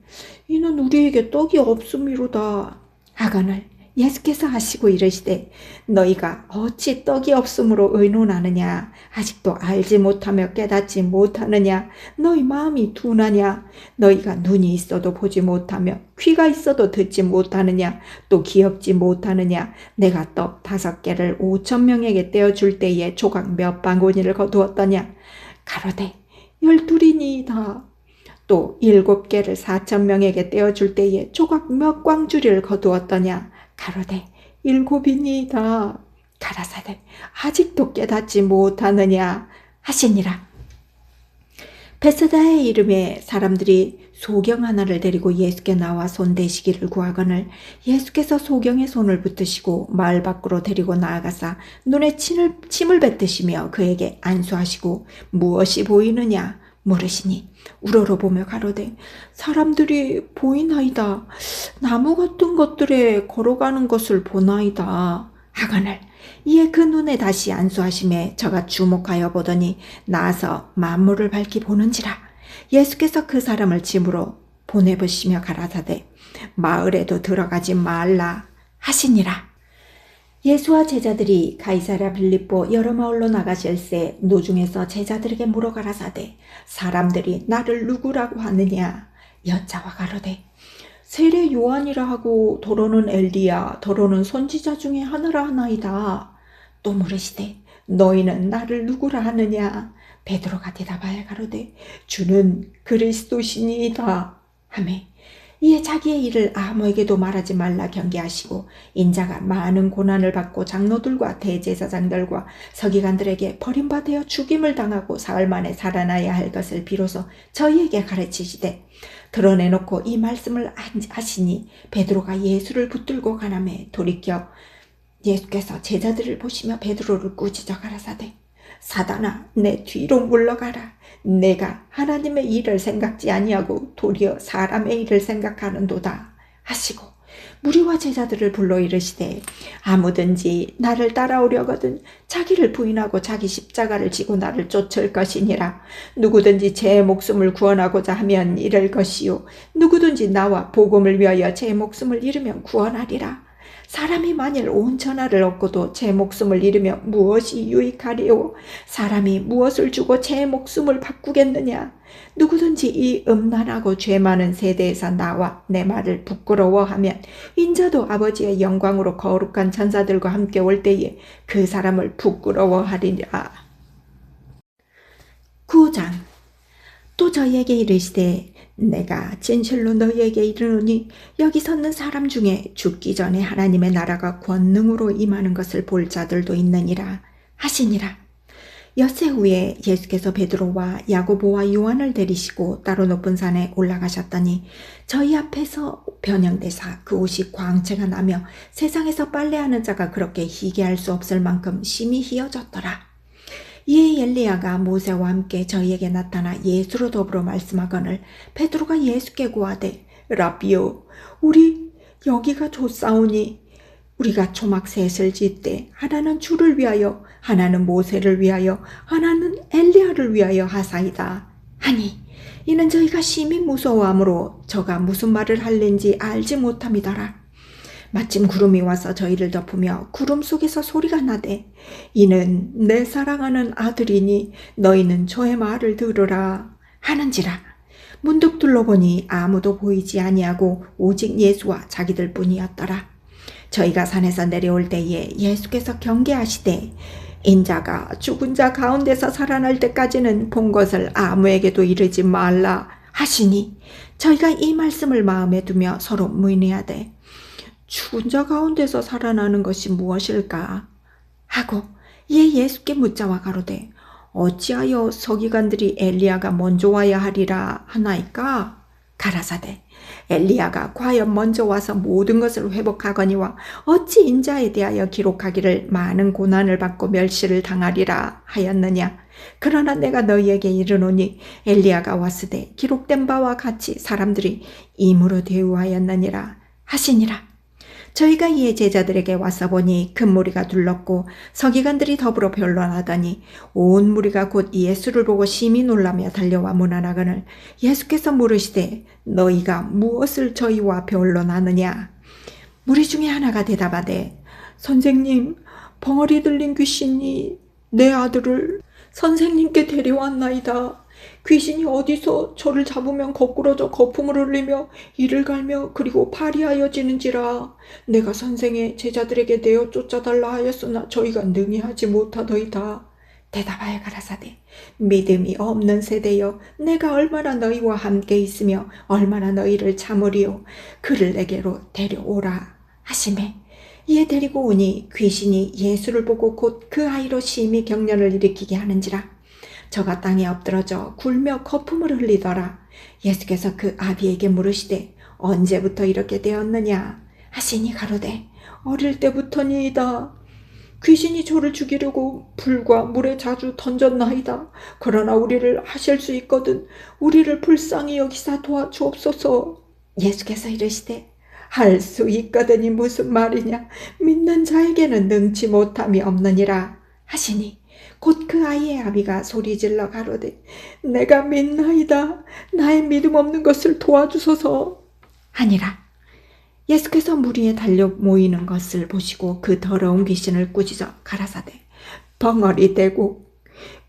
이는 우리에게 떡이 없음이로다 하거늘 예수께서 하시고 이르시되 너희가 어찌 떡이 없음으로 의논하느냐. 아직도 알지 못하며 깨닫지 못하느냐. 너희 마음이 둔하냐. 너희가 눈이 있어도 보지 못하며 귀가 있어도 듣지 못하느냐. 또 기억지 못하느냐. 내가 떡 5개를 5,000명에게 떼어줄 때에 조각 몇 바구니를 거두었더냐. 가로되 12이니이다. 또 7개를 4,000명에게 떼어줄 때에 조각 몇 광주리를 거두었더냐. 가로되 7이니이다. 가라사대 아직도 깨닫지 못하느냐 하시니라. 베세다의 이름에 사람들이 소경 하나를 데리고 예수께 나와 손 대시기를 구하거늘 예수께서 소경의 손을 붙드시고 마을 밖으로 데리고 나아가사 눈에 침을 뱉으시며 그에게 안수하시고 무엇이 보이느냐 물으시니 우러러보며 가로되 사람들이 보이나이다. 나무 같은 것들에 걸어가는 것을 보나이다 하거늘 이에 그 눈에 다시 안수하심에 저가 주목하여 보더니 나아서 만물을 밝히 보는지라. 예수께서 그 사람을 집으로 보내보시며 가라사대 마을에도 들어가지 말라 하시니라. 예수와 제자들이 가이사랴 빌립보 여러 마을로 나가실새 노중에서 제자들에게 물어 가라사대 사람들이 나를 누구라고 하느냐. 여자와 가로되 세례 요한이라 하고 더러는 엘리야 더러는 선지자 중에 하나라 하나이다. 또 물으시되 너희는 나를 누구라 하느냐. 베드로가 대답하여 가로되 주는 그리스도시니이다 하매 이에 자기의 일을 아무에게도 말하지 말라 경계하시고 인자가 많은 고난을 받고 장로들과 대제사장들과 서기관들에게 버림받아 죽임을 당하고 사흘 만에 살아나야 할 것을 비로소 저희에게 가르치시되 드러내놓고 이 말씀을 하시니 베드로가 예수를 붙들고 가나매 돌이켜 예수께서 제자들을 보시며 베드로를 꾸짖어 가라사대 사단아 내 뒤로 물러가라. 내가 하나님의 일을 생각지 아니하고 도리어 사람의 일을 생각하는도다 하시고 무리와 제자들을 불러 이르시되 아무든지 나를 따라오려거든 자기를 부인하고 자기 십자가를 지고 나를 쫓을 것이니라. 누구든지 제 목숨을 구원하고자 하면 잃을 것이요 누구든지 나와 복음을 위하여 제 목숨을 잃으면 구원하리라. 사람이 만일 온 천하를 얻고도 제 목숨을 잃으면 무엇이 유익하리요. 사람이 무엇을 주고 제 목숨을 바꾸겠느냐. 누구든지 이 음란하고 죄 많은 세대에서 나와 내 말을 부끄러워하면 인자도 아버지의 영광으로 거룩한 천사들과 함께 올 때에 그 사람을 부끄러워하리라. 9장. 또 저희에게 이르시되 내가 진실로 너희에게 이르노니 여기 섰는 사람 중에 죽기 전에 하나님의 나라가 권능으로 임하는 것을 볼 자들도 있느니라 하시니라. 엿새 후에 예수께서 베드로와 야고보와 요한을 데리시고 따로 높은 산에 올라가셨더니 저희 앞에서 변형되사 그 옷이 광채가 나며 세상에서 빨래하는 자가 그렇게 희게할 수 없을 만큼 심히 희어졌더라. 이에 엘리야가 모세와 함께 저희에게 나타나 예수로 더불어 말씀하거늘 베드로가 예수께 구하되 라비요 우리 여기가 좋사오니 우리가 초막 셋을 짓되 하나는 주를 위하여 하나는 모세를 위하여 하나는 엘리야를 위하여 하사이다 하니 이는 저희가 심히 무서워하므로 저가 무슨 말을 할는지 알지 못함이더라. 마침 구름이 와서 저희를 덮으며 구름 속에서 소리가 나되 이는 내 사랑하는 아들이니 너희는 저의 말을 들으라 하는지라. 문득 둘러보니 아무도 보이지 아니하고 오직 예수와 자기들 뿐이었더라. 저희가 산에서 내려올 때에 예수께서 경계하시되 인자가 죽은 자 가운데서 살아날 때까지는 본 것을 아무에게도 이르지 말라 하시니 저희가 이 말씀을 마음에 두며 서로 문의하되 죽은 자 가운데서 살아나는 것이 무엇일까? 하고 이에 예수께 묻자와 가로되 어찌하여 서기관들이 엘리야가 먼저 와야 하리라 하나이까? 가라사대 엘리야가 과연 먼저 와서 모든 것을 회복하거니와 어찌 인자에 대하여 기록하기를 많은 고난을 받고 멸시를 당하리라 하였느냐? 그러나 내가 너희에게 이르노니 엘리야가 왔으되 기록된 바와 같이 사람들이 임으로 대우하였느니라 하시니라. 저희가 이에 제자들에게 와서 보니 큰 무리가 둘렀고 서기관들이 더불어 변론하더니 온 무리가 곧 예수를 보고 심히 놀라며 달려와 문안하거늘 예수께서 물으시되 너희가 무엇을 저희와 변론하느냐? 무리 중에 하나가 대답하되 선생님, 벙어리 들린 귀신이 내 아들을 선생님께 데려왔나이다. 귀신이 어디서 저를 잡으면 거꾸러져 거품을 흘리며 이를 갈며 그리고 파리하여지는지라. 내가 선생의 제자들에게 내어 쫓아달라 하였으나 저희가 능히 하지 못하더이다. 대답하여 가라사대 믿음이 없는 세대여, 내가 얼마나 너희와 함께 있으며 얼마나 너희를 참으리요. 그를 내게로 데려오라 하시매 이에 데리고 오니 귀신이 예수를 보고 곧 그 아이로 심히 경련을 일으키게 하는지라. 저가 땅에 엎드러져 굴며 거품을 흘리더라. 예수께서 그 아비에게 물으시되 언제부터 이렇게 되었느냐 하시니 가로되 어릴 때부터니이다. 귀신이 저를 죽이려고 불과 물에 자주 던졌나이다. 그러나 우리를 하실 수 있거든 우리를 불쌍히 여기사 도와주옵소서. 예수께서 이르시되 할 수 있거든이 무슨 말이냐? 믿는 자에게는 능치 못함이 없느니라 하시니 곧 그 아이의 아비가 소리질러 가로되 내가 믿나이다. 나의 믿음 없는 것을 도와주소서 하니라. 예수께서 무리에 달려 모이는 것을 보시고 그 더러운 귀신을 꾸짖어 가라사대 벙어리 대고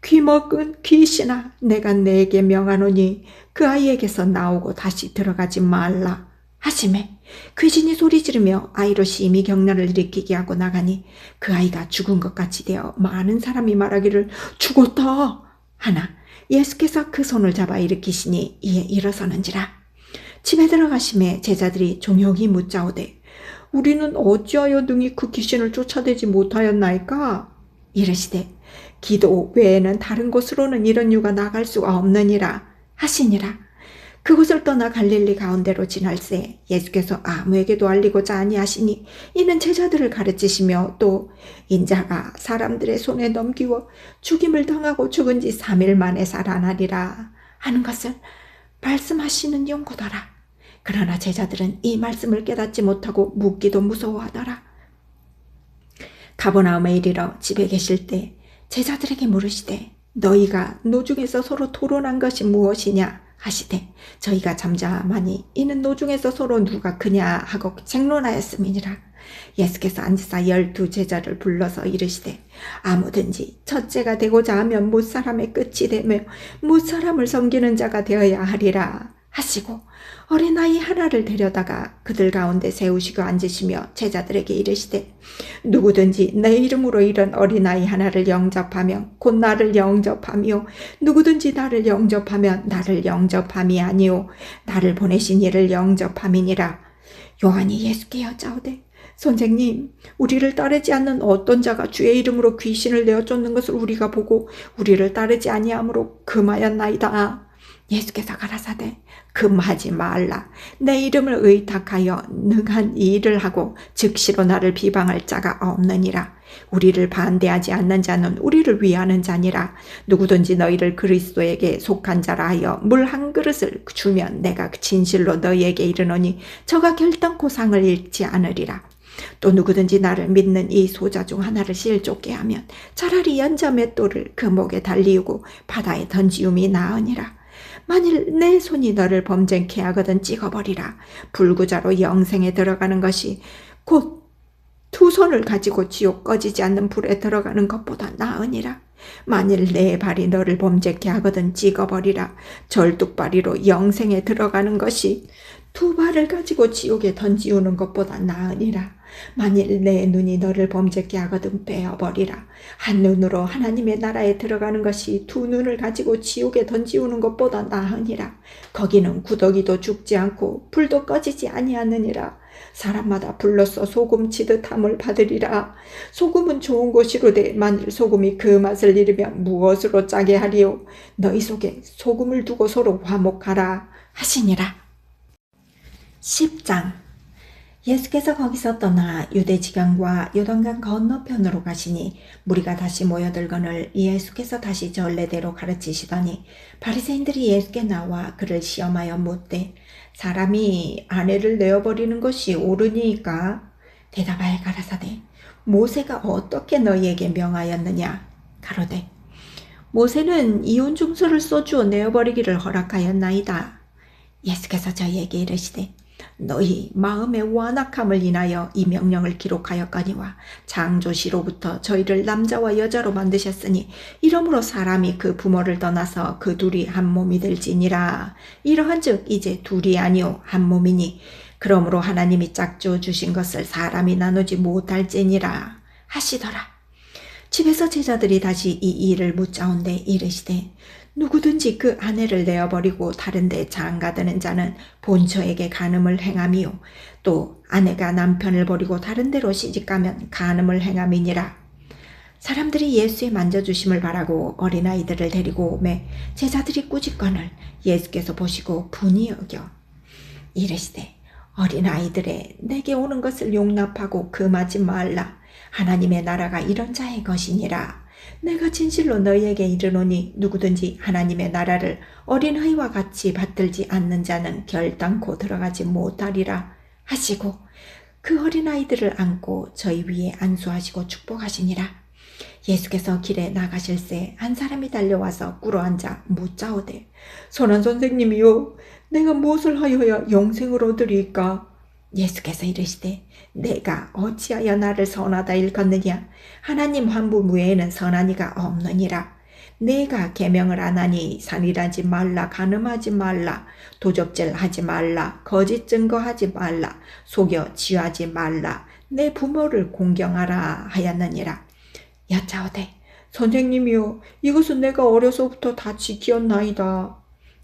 귀먹은 귀신아, 내가 네게 명하노니 그 아이에게서 나오고 다시 들어가지 말라 하시매 귀신이 소리 지르며 아이로 심히 경련을 일으키게 하고 나가니 그 아이가 죽은 것 같이 되어 많은 사람이 말하기를 죽었다 하나 예수께서 그 손을 잡아 일으키시니 이에 일어서는지라. 집에 들어가심에 제자들이 종용이 묻자오되 우리는 어찌하여 능히 그 귀신을 쫓아내지 못하였나이까? 이르시되 기도 외에는 다른 곳으로는 이런 유가 나갈 수가 없느니라 하시니라. 그곳을 떠나 갈릴리 가운데로 지날새 예수께서 아무에게도 알리고자 아니하시니 이는 제자들을 가르치시며 또 인자가 사람들의 손에 넘기워 죽임을 당하고 죽은 지 3일 만에 살아나리라 하는 것을 말씀하시는 용고더라. 그러나 제자들은 이 말씀을 깨닫지 못하고 묻기도 무서워하더라. 가버나움에 이르러 집에 계실 때 제자들에게 물으시되 너희가 노중에서 서로 토론한 것이 무엇이냐 하시되 저희가 잠잠하니 이는 노중에서 서로 누가 크냐 하고 쟁론하였음이니라. 예수께서 앉으사 12 제자를 불러서 이르시되 아무든지 첫째가 되고자 하면 못사람의 끝이 되며 못사람을 섬기는 자가 되어야 하리라 하시고 어린아이 하나를 데려다가 그들 가운데 세우시고 앉으시며 제자들에게 이르시되 누구든지 내 이름으로 이런 어린아이 하나를 영접하면 곧 나를 영접하며 누구든지 나를 영접하면 나를 영접함이 아니오 나를 보내신 이를 영접함이니라. 요한이 예수께 여짜오되 선생님, 우리를 따르지 않는 어떤 자가 주의 이름으로 귀신을 내어 쫓는 것을 우리가 보고 우리를 따르지 아니하므로 금하였나이다. 예수께서 가라사대 금하지 말라. 내 이름을 의탁하여 능한 이 일을 하고 즉시로 나를 비방할 자가 없느니라. 우리를 반대하지 않는 자는 우리를 위하는 자니라. 누구든지 너희를 그리스도에게 속한 자라 하여 물 한 그릇을 주면 내가 진실로 너희에게 이르노니 저가 결단코 상을 잃지 않으리라. 또 누구든지 나를 믿는 이 소자 중 하나를 실족게 하면 차라리 연자 맷돌을 그 목에 달리우고 바다에 던지움이 나으니라. 만일 내 손이 너를 범죄케 하거든 찍어버리라. 불구자로 영생에 들어가는 것이 곧 두 손을 가지고 지옥 꺼지지 않는 불에 들어가는 것보다 나으니라. 만일 내 발이 너를 범죄케 하거든 찍어버리라. 절뚝발이로 영생에 들어가는 것이 두 발을 가지고 지옥에 던지우는 것보다 나으니라. 만일 내 눈이 너를 범죄케 하거든 빼어버리라. 한 눈으로 하나님의 나라에 들어가는 것이 두 눈을 가지고 지옥에 던지우는 것보다 나으니라. 거기는 구더기도 죽지 않고 불도 꺼지지 아니하느니라. 사람마다 불러서 소금 치듯 함을 받으리라. 소금은 좋은 것이로되 만일 소금이 그 맛을 잃으면 무엇으로 짜게 하리요. 너희 속에 소금을 두고 서로 화목하라 하시니라. 10장. 예수께서 거기서 떠나 유대 지경과 요단강 건너편으로 가시니 무리가 다시 모여들거늘 예수께서 다시 전례대로 가르치시더니 바리새인들이 예수께 나와 그를 시험하여 묻되 사람이 아내를 내어버리는 것이 옳으니까? 대답하여 가라사대 모세가 어떻게 너희에게 명하였느냐? 가로되 모세는 이혼 증서를 써주어 내어버리기를 허락하였나이다. 예수께서 저희에게 이르시되 너희 마음의 완악함을 인하여 이 명령을 기록하였거니와 창조시로부터 저희를 남자와 여자로 만드셨으니 이러므로 사람이 그 부모를 떠나서 그 둘이 한 몸이 될지니라. 이러한즉 이제 둘이 아니요 한 몸이니 그러므로 하나님이 짝지어 주신 것을 사람이 나누지 못할지니라 하시더라. 집에서 제자들이 다시 이 일을 묻자온데 이르시되 누구든지 그 아내를 내어버리고 다른 데 장가드는 자는 본처에게 간음을 행함이요 또 아내가 남편을 버리고 다른 데로 시집가면 간음을 행함이니라. 사람들이 예수의 만져주심을 바라고 어린아이들을 데리고 오매 제자들이 꾸짖거늘 예수께서 보시고 분이 여겨 이르시되 어린아이들의 내게 오는 것을 용납하고 금하지 말라. 하나님의 나라가 이런 자의 것이니라. 내가 진실로 너희에게 이르노니 누구든지 하나님의 나라를 어린아이와 같이 받들지 않는 자는 결단코 들어가지 못하리라 하시고 그 어린아이들을 안고 저희 위에 안수하시고 축복하시니라. 예수께서 길에 나가실새 한 사람이 달려와서 꿇어앉아 묻자오되 선한 선생님이요 내가 무엇을 하여야 영생을 얻으리까? 예수께서 이르시되 내가 어찌하여 나를 선하다 일컫느냐? 하나님 한 분 외에는 선한 이가 없느니라. 내가 계명을 안 하니 살인하지 말라, 간음하지 말라, 도적질 하지 말라, 거짓 증거하지 말라, 속여 치유하지 말라, 내 부모를 공경하라 하였느니라. 여짜오되 선생님이여 이것은 내가 어려서부터 다 지키었나이다.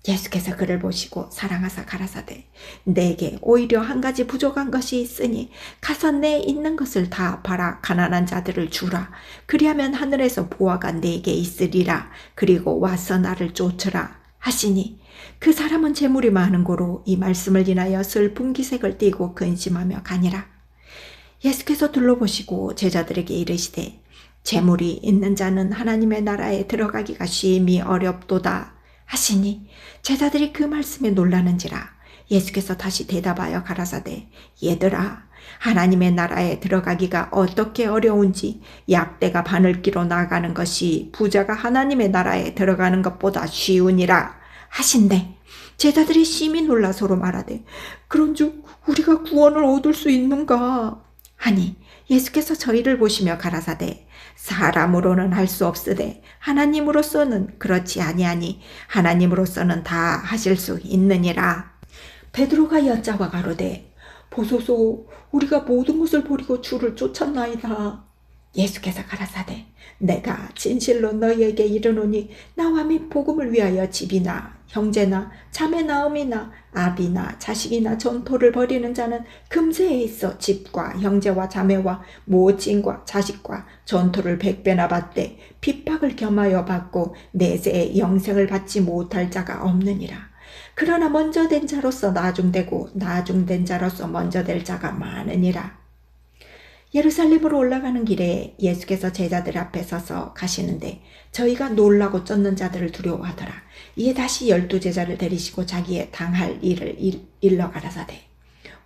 예수께서 그를 보시고 사랑하사 가라사대 내게 오히려 한 가지 부족한 것이 있으니 가서 내 있는 것을 다 팔아 가난한 자들을 주라. 그리하면 하늘에서 보화가 내게 있으리라. 그리고 와서 나를 쫓으라 하시니 그 사람은 재물이 많은 고로 이 말씀을 인하여 슬픈 기색을 띠고 근심하며 가니라. 예수께서 둘러보시고 제자들에게 이르시되 재물이 있는 자는 하나님의 나라에 들어가기가 심히 어렵도다 하시니 제자들이 그 말씀에 놀라는지라. 예수께서 다시 대답하여 가라사대 얘들아 하나님의 나라에 들어가기가 어떻게 어려운지 약대가 바늘기로 나가는 것이 부자가 하나님의 나라에 들어가는 것보다 쉬우니라 하신대 제자들이 심히 놀라 서로 말하되 그런즉 우리가 구원을 얻을 수 있는가 하니 예수께서 저희를 보시며 가라사대 사람으로는 할 수 없으되 하나님으로서는 그렇지 아니하니 하나님으로서는 다 하실 수 있느니라. 베드로가 여짜와 가로되 보소서 우리가 모든 것을 버리고 주를 쫓았나이다. 예수께서 가라사대 내가 진실로 너희에게 이르노니 나와 및 복음을 위하여 집이나 형제나 자매 나음이나 아비나 자식이나 전토를 벌이는 자는 금세에 있어 집과 형제와 자매와 모친과 자식과 전토를 100배나 받되 핍박을 겸하여 받고 내세에 영생을 받지 못할 자가 없느니라. 그러나 먼저 된 자로서 나중되고 나중된 자로서 먼저 될 자가 많으니라. 예루살렘으로 올라가는 길에 예수께서 제자들 앞에 서서 가시는데 저희가 놀라고 쫓는 자들을 두려워하더라. 이에 다시 12제자를 데리시고 자기의 당할 일을 일러 가라사대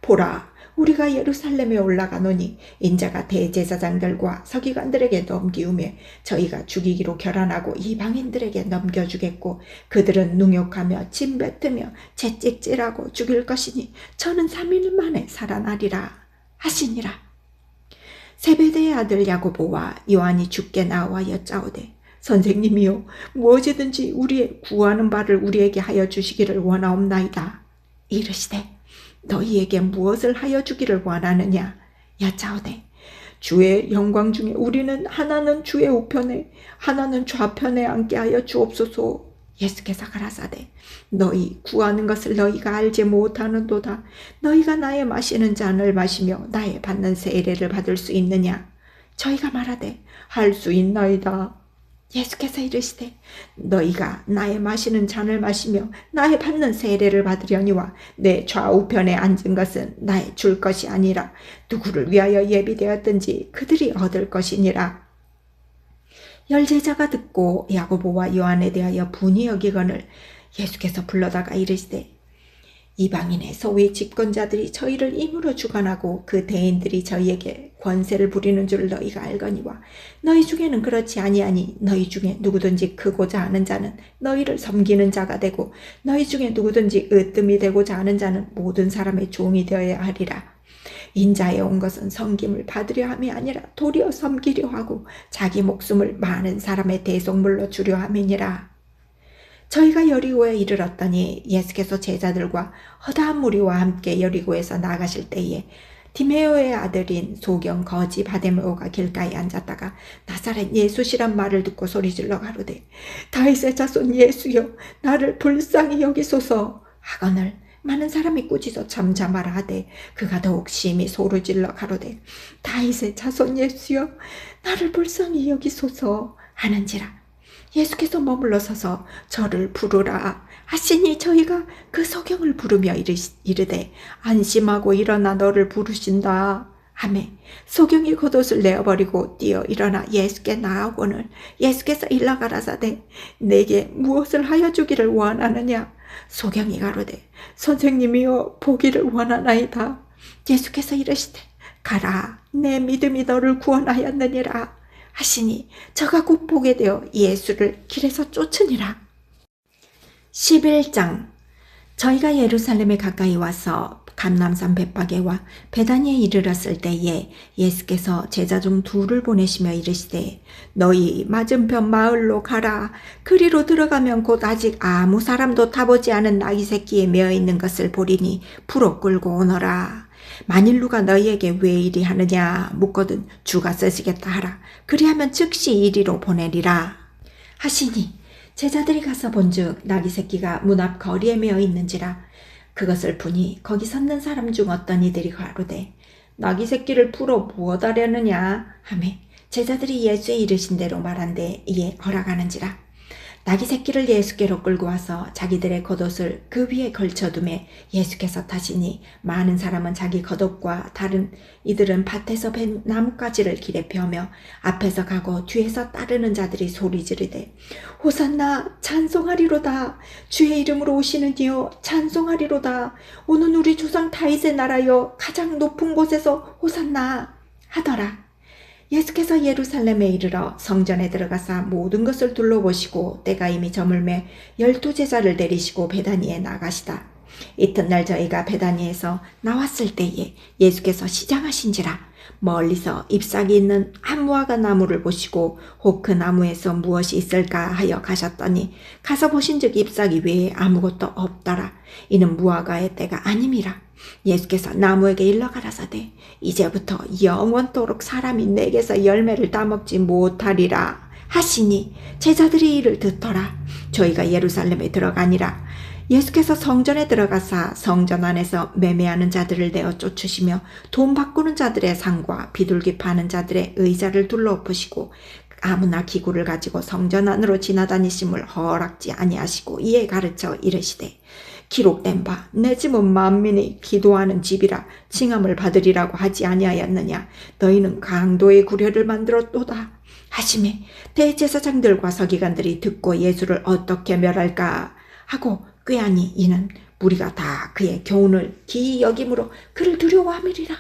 보라 우리가 예루살렘에 올라가노니 인자가 대제사장들과 서기관들에게 넘기우며 저희가 죽이기로 결단하고 이방인들에게 넘겨주겠고 그들은 능욕하며 침뱉으며 채찍질하고 죽일 것이니 저는 3일 만에 살아나리라 하시니라. 세베대의 아들 야고보와 요한이 주께 나와 여짜오되 선생님이요 무엇이든지 우리의 구하는 바를 우리에게 하여 주시기를 원하옵나이다. 이르시되 너희에게 무엇을 하여 주기를 원하느냐 여짜오되 주의 영광 중에 우리는 하나는 주의 우편에 하나는 좌편에 앉게 하여 주옵소서. 예수께서 가라사대 너희 구하는 것을 너희가 알지 못하는도다. 너희가 나의 마시는 잔을 마시며 나의 받는 세례를 받을 수 있느냐? 저희가 말하되 할 수 있나이다. 예수께서 이르시되 너희가 나의 마시는 잔을 마시며 나의 받는 세례를 받으려니와 내 좌우편에 앉은 것은 나의 줄 것이 아니라 누구를 위하여 예비되었든지 그들이 얻을 것이니라. 열제자가 듣고 야고보와 요한에 대하여 분이 여기거늘 예수께서 불러다가 이르시되 이방인의 소위 집권자들이 저희를 임으로 주관하고 그 대인들이 저희에게 권세를 부리는 줄 너희가 알거니와 너희 중에는 그렇지 아니하니 너희 중에 누구든지 크고자 하는 자는 너희를 섬기는 자가 되고 너희 중에 누구든지 으뜸이 되고자 하는 자는 모든 사람의 종이 되어야 하리라. 인자에 온 것은 섬김을 받으려 함이 아니라 도리어 섬기려 하고 자기 목숨을 많은 사람의 대속물로 주려 함이니라. 저희가 여리고에 이르렀더니 예수께서 제자들과 허다한 무리와 함께 여리고에서 나가실 때에 디메오의 아들인 소경 거지 바데메오가 길가에 앉았다가 나사렛 예수시란 말을 듣고 소리질러 가로되 다윗의 자손 예수여 나를 불쌍히 여기소서 하거늘 많은 사람이 꾸짖어 잠잠하라 하되 그가 더욱 심히 소리질러 가로되 다윗의 자손 예수여 나를 불쌍히 여기소서 하는지라. 예수께서 머물러 서서 저를 부르라 하시니 저희가 그 소경을 부르며 이르되 안심하고 일어나 너를 부르신다 하매 소경이 겉옷을 내어버리고 뛰어 일어나 예수께 나아오거늘 예수께서 일러 가라사대 내게 무엇을 하여 주기를 원하느냐? 소경이 가로되 선생님이여 보기를 원하나이다. 예수께서 이르시되 가라 내 믿음이 너를 구원하였느니라 하시니 저가 곧 보게 되어 예수를 길에서 쫓으니라. 11장. 저희가 예루살렘에 가까이 와서 감람산 벳박에와 베다니에 이르렀을 때에 예수께서 제자 중 둘을 보내시며 이르시되 너희 맞은편 마을로 가라. 그리로 들어가면 곧 아직 아무 사람도 타보지 않은 나귀 새끼에 매어 있는 것을 보리니 풀어 끌고 오너라. 만일 누가 너희에게 왜 이리 하느냐 묻거든 주가 쓰시겠다 하라. 그리하면 즉시 이리로 보내리라 하시니 제자들이 가서 본즉 나귀 새끼가 문 앞 거리에 매어 있는지라. 그것을 보니 거기 섰는 사람 중 어떤 이들이 가로되 나귀 새끼를 풀어 무엇하려느냐 하매 제자들이 예수의 이르신 대로 말한데 이에 허락하는지라. 나귀 새끼를 예수께로 끌고 와서 자기들의 겉옷을 그 위에 걸쳐두매 예수께서 타시니 많은 사람은 자기 겉옷과 다른 이들은 밭에서 벤 나뭇가지를 길에 펴며 앞에서 가고 뒤에서 따르는 자들이 소리 지르되 호산나 찬송하리로다. 주의 이름으로 오시는 이여 찬송하리로다. 오는 우리 조상 다윗의 나라여 가장 높은 곳에서 호산나 하더라. 예수께서 예루살렘에 이르러 성전에 들어가사 모든 것을 둘러보시고 때가 이미 저물매 12제자를 데리시고 베다니에 나가시다. 이튿날 저희가 베다니에서 나왔을 때에 예수께서 시장하신지라. 멀리서 잎사귀 있는 한 무화과 나무를 보시고 혹 그 나무에서 무엇이 있을까 하여 가셨더니 가서 보신즉 잎사귀 외에 아무것도 없더라. 이는 무화과의 때가 아님이라. 예수께서 나무에게 일러 가라사대 이제부터 영원토록 사람이 내게서 열매를 따먹지 못하리라 하시니 제자들이 이를 듣더라. 저희가 예루살렘에 들어가니라. 예수께서 성전에 들어가사 성전 안에서 매매하는 자들을 내어 쫓으시며 돈 바꾸는 자들의 상과 비둘기 파는 자들의 의자를 둘러엎으시고 아무나 기구를 가지고 성전 안으로 지나다니심을 허락지 아니하시고 이에 가르쳐 이르시되 기록된 바 내 집은 만민이 기도하는 집이라 칭함을 받으리라고 하지 아니하였느냐. 너희는 강도의 구려를 만들었도다 하시매 대제사장들과 서기관들이 듣고 예수를 어떻게 멸할까 하고 꾀하니 이는 무리가 다 그의 교훈을 기이 여김으로 그를 두려워함이리라.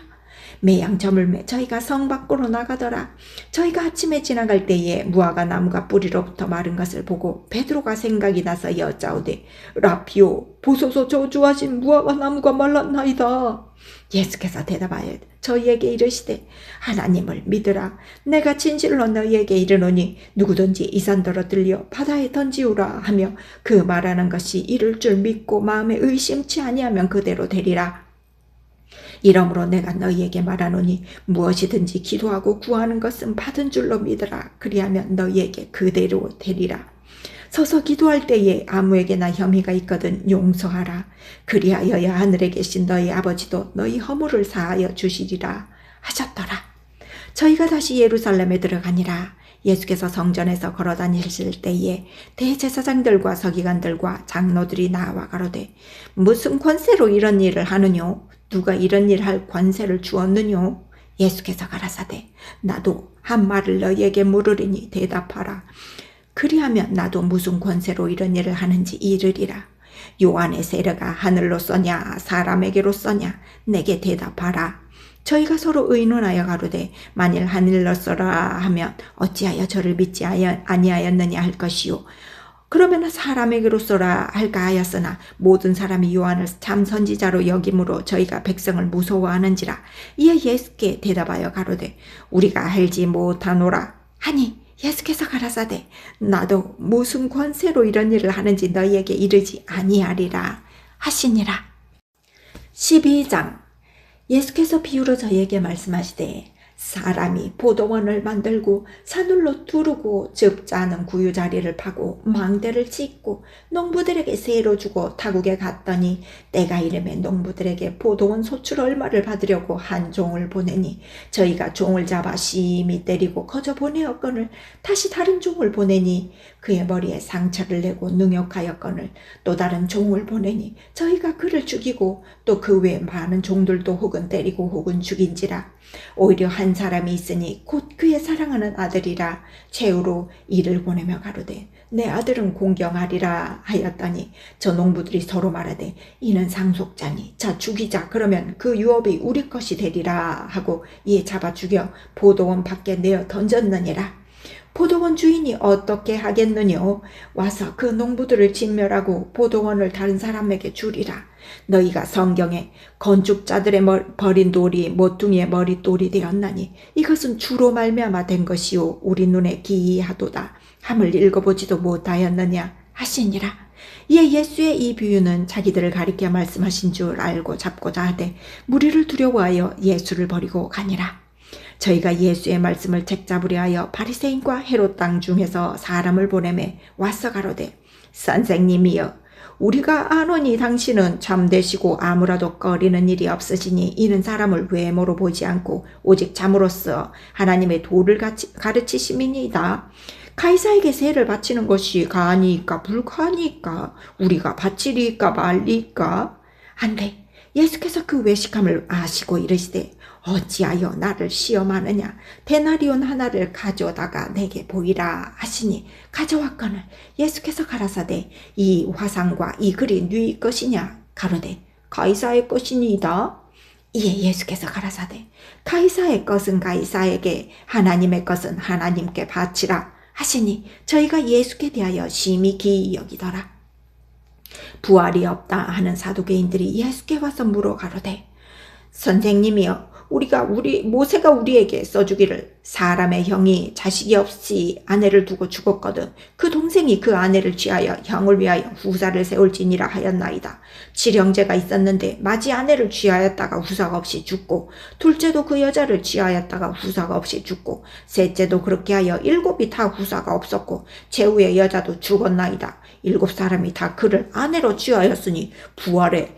매양 저물매 저희가 성 밖으로 나가더라. 저희가 아침에 지나갈 때에 무화과 나무가 뿌리로부터 마른 것을 보고 베드로가 생각이 나서 여짜오되 라피오 보소서 저주하신 무화과 나무가 말랐나이다. 예수께서 대답하여 저희에게 이르시되 하나님을 믿으라. 내가 진실로 너희에게 이르노니 누구든지 이 산더러 들려 바다에 던지우라 하며 그 말하는 것이 이를 줄 믿고 마음에 의심치 아니하면 그대로 되리라. 이러므로 내가 너희에게 말하노니 무엇이든지 기도하고 구하는 것은 받은 줄로 믿으라. 그리하면 너희에게 그대로 되리라. 서서 기도할 때에 아무에게나 혐의가 있거든 용서하라. 그리하여야 하늘에 계신 너희 아버지도 너희 허물을 사하여 주시리라 하셨더라. 저희가 다시 예루살렘에 들어가니라. 예수께서 성전에서 걸어다니실 때에 대제사장들과 서기관들과 장로들이 나와 가로되 무슨 권세로 이런 일을 하느뇨? 누가 이런 일 할 권세를 주었느뇨? 예수께서 가라사대 나도 한 말을 너희에게 물으리니 대답하라. 그리하면 나도 무슨 권세로 이런 일을 하는지 이르리라. 요한의 세례가 하늘로 쏘냐 사람에게로 쏘냐 내게 대답하라. 저희가 서로 의논하여 가로되 만일 하늘로 쏘라 하면 어찌하여 저를 믿지 아니하였느냐 할 것이요 그러면 사람에게로 쏘라 할까 하였으나 모든 사람이 요한을 참 선지자로 여김으로 저희가 백성을 무서워하는지라. 이에 예수께 대답하여 가로되 우리가 알지 못하노라 하니 예수께서 가라사대 나도 무슨 권세로 이런 일을 하는지 너희에게 이르지 아니하리라 하시니라. 12장. 예수께서 비유로 저희에게 말씀하시되 사람이 포도원을 만들고 산울로 두르고 즙자는 구유자리를 파고 망대를 짓고 농부들에게 세로 주고 타국에 갔더니 때가 이르매 농부들에게 포도원 소출 얼마를 받으려고 한 종을 보내니 저희가 종을 잡아 심히 때리고 거저 보내었거늘 다시 다른 종을 보내니 그의 머리에 상처를 내고 능욕하였거늘 또 다른 종을 보내니 저희가 그를 죽이고 또 그 외 많은 종들도 혹은 때리고 혹은 죽인지라. 오히려 한 사람이 있으니 곧 그의 사랑하는 아들이라. 최후로 이를 보내며 가로되 내 아들은 공경하리라 하였더니 저 농부들이 서로 말하되 이는 상속자니 자 죽이자 그러면 그 유업이 우리 것이 되리라 하고 이에 잡아 죽여 포도원 밖에 내어 던졌느니라. 포도원 주인이 어떻게 하겠느뇨? 와서 그 농부들을 진멸하고 포도원을 다른 사람에게 주리라. 너희가 성경에 건축자들의 버린 돌이 모퉁이의 머릿돌이 되었나니 이것은 주로 말미암아 된 것이요 우리 눈에 기이하도다 함을 읽어보지도 못하였느냐 하시니라. 이에 예수의 이 비유는 자기들을 가리켜 말씀하신 줄 알고 잡고자 하되 무리를 두려워하여 예수를 버리고 가니라. 저희가 예수의 말씀을 책잡으려 하여 바리새인과 헤롯 땅 중에서 사람을 보내매 와서 가로되 선생님이여 우리가 아노니 당신은 참되시고 아무라도 꺼리는 일이 없으시니 이는 사람을 외모로 보지 않고 오직 참으로써 하나님의 도를 가르치심이니이다. 가이사에게 세를 바치는 것이 가하니이까 불가하니이까 우리가 바치리이까 말리이까 안돼. 예수께서 그 외식함을 아시고 이르시되 어찌하여 나를 시험하느냐 데나리온 하나를 가져다가 내게 보이라 하시니 가져왔거늘 예수께서 가라사대 이 화상과 이 글이 네 것이냐 가로되 가이사의 것이니이다. 이에 예수께서 가라사대 가이사의 것은 가이사에게 하나님의 것은 하나님께 바치라 하시니 저희가 예수께 대하여 심히 기이 여기더라. 부활이 없다 하는 사두개인들이 예수께 와서 물어 가로되 선생님이여 모세가 우리에게 써주기를 사람의 형이 자식이 없이 아내를 두고 죽었거든 그 동생이 그 아내를 취하여 형을 위하여 후사를 세울지니라 하였나이다. 칠형제가 있었는데 맞이 아내를 취하였다가 후사가 없이 죽고 둘째도 그 여자를 취하였다가 후사가 없이 죽고 셋째도 그렇게 하여 7이 다 후사가 없었고 최후의 여자도 죽었나이다. 7사람이 다 그를 아내로 취하였으니 부활에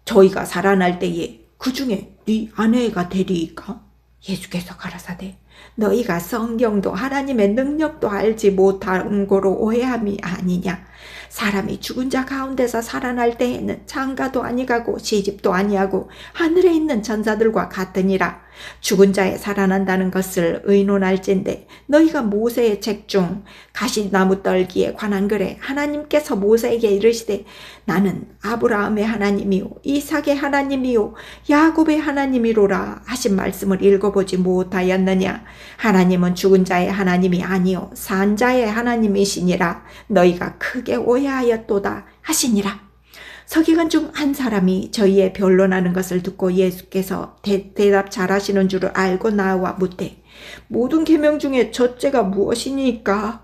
저희가 살아날 때에 그 중에 네 아내가 되리이까? 예수께서 가라사대 너희가 성경도 하나님의 능력도 알지 못한 거로 오해함이 아니냐. 사람이 죽은 자 가운데서 살아날 때에는 장가도 아니가고 시집도 아니하고 하늘에 있는 천사들과 같으니라. 죽은 자에 살아난다는 것을 의논할진대 너희가 모세의 책 중 가시나무 떨기에 관한 글에 하나님께서 모세에게 이르시되 나는 아브라함의 하나님이요 이삭의 하나님이요 야곱의 하나님이로라 하신 말씀을 읽어보지 못하였느냐. 하나님은 죽은 자의 하나님이 아니요 산 자의 하나님이시니라. 너희가 크게 오해하였도다 하시니라. 서기관 중 한 사람이 저희의 변론하는 것을 듣고 예수께서 대답 잘하시는 줄을 알고 나와 묻되 모든 계명 중에 첫째가 무엇이니까?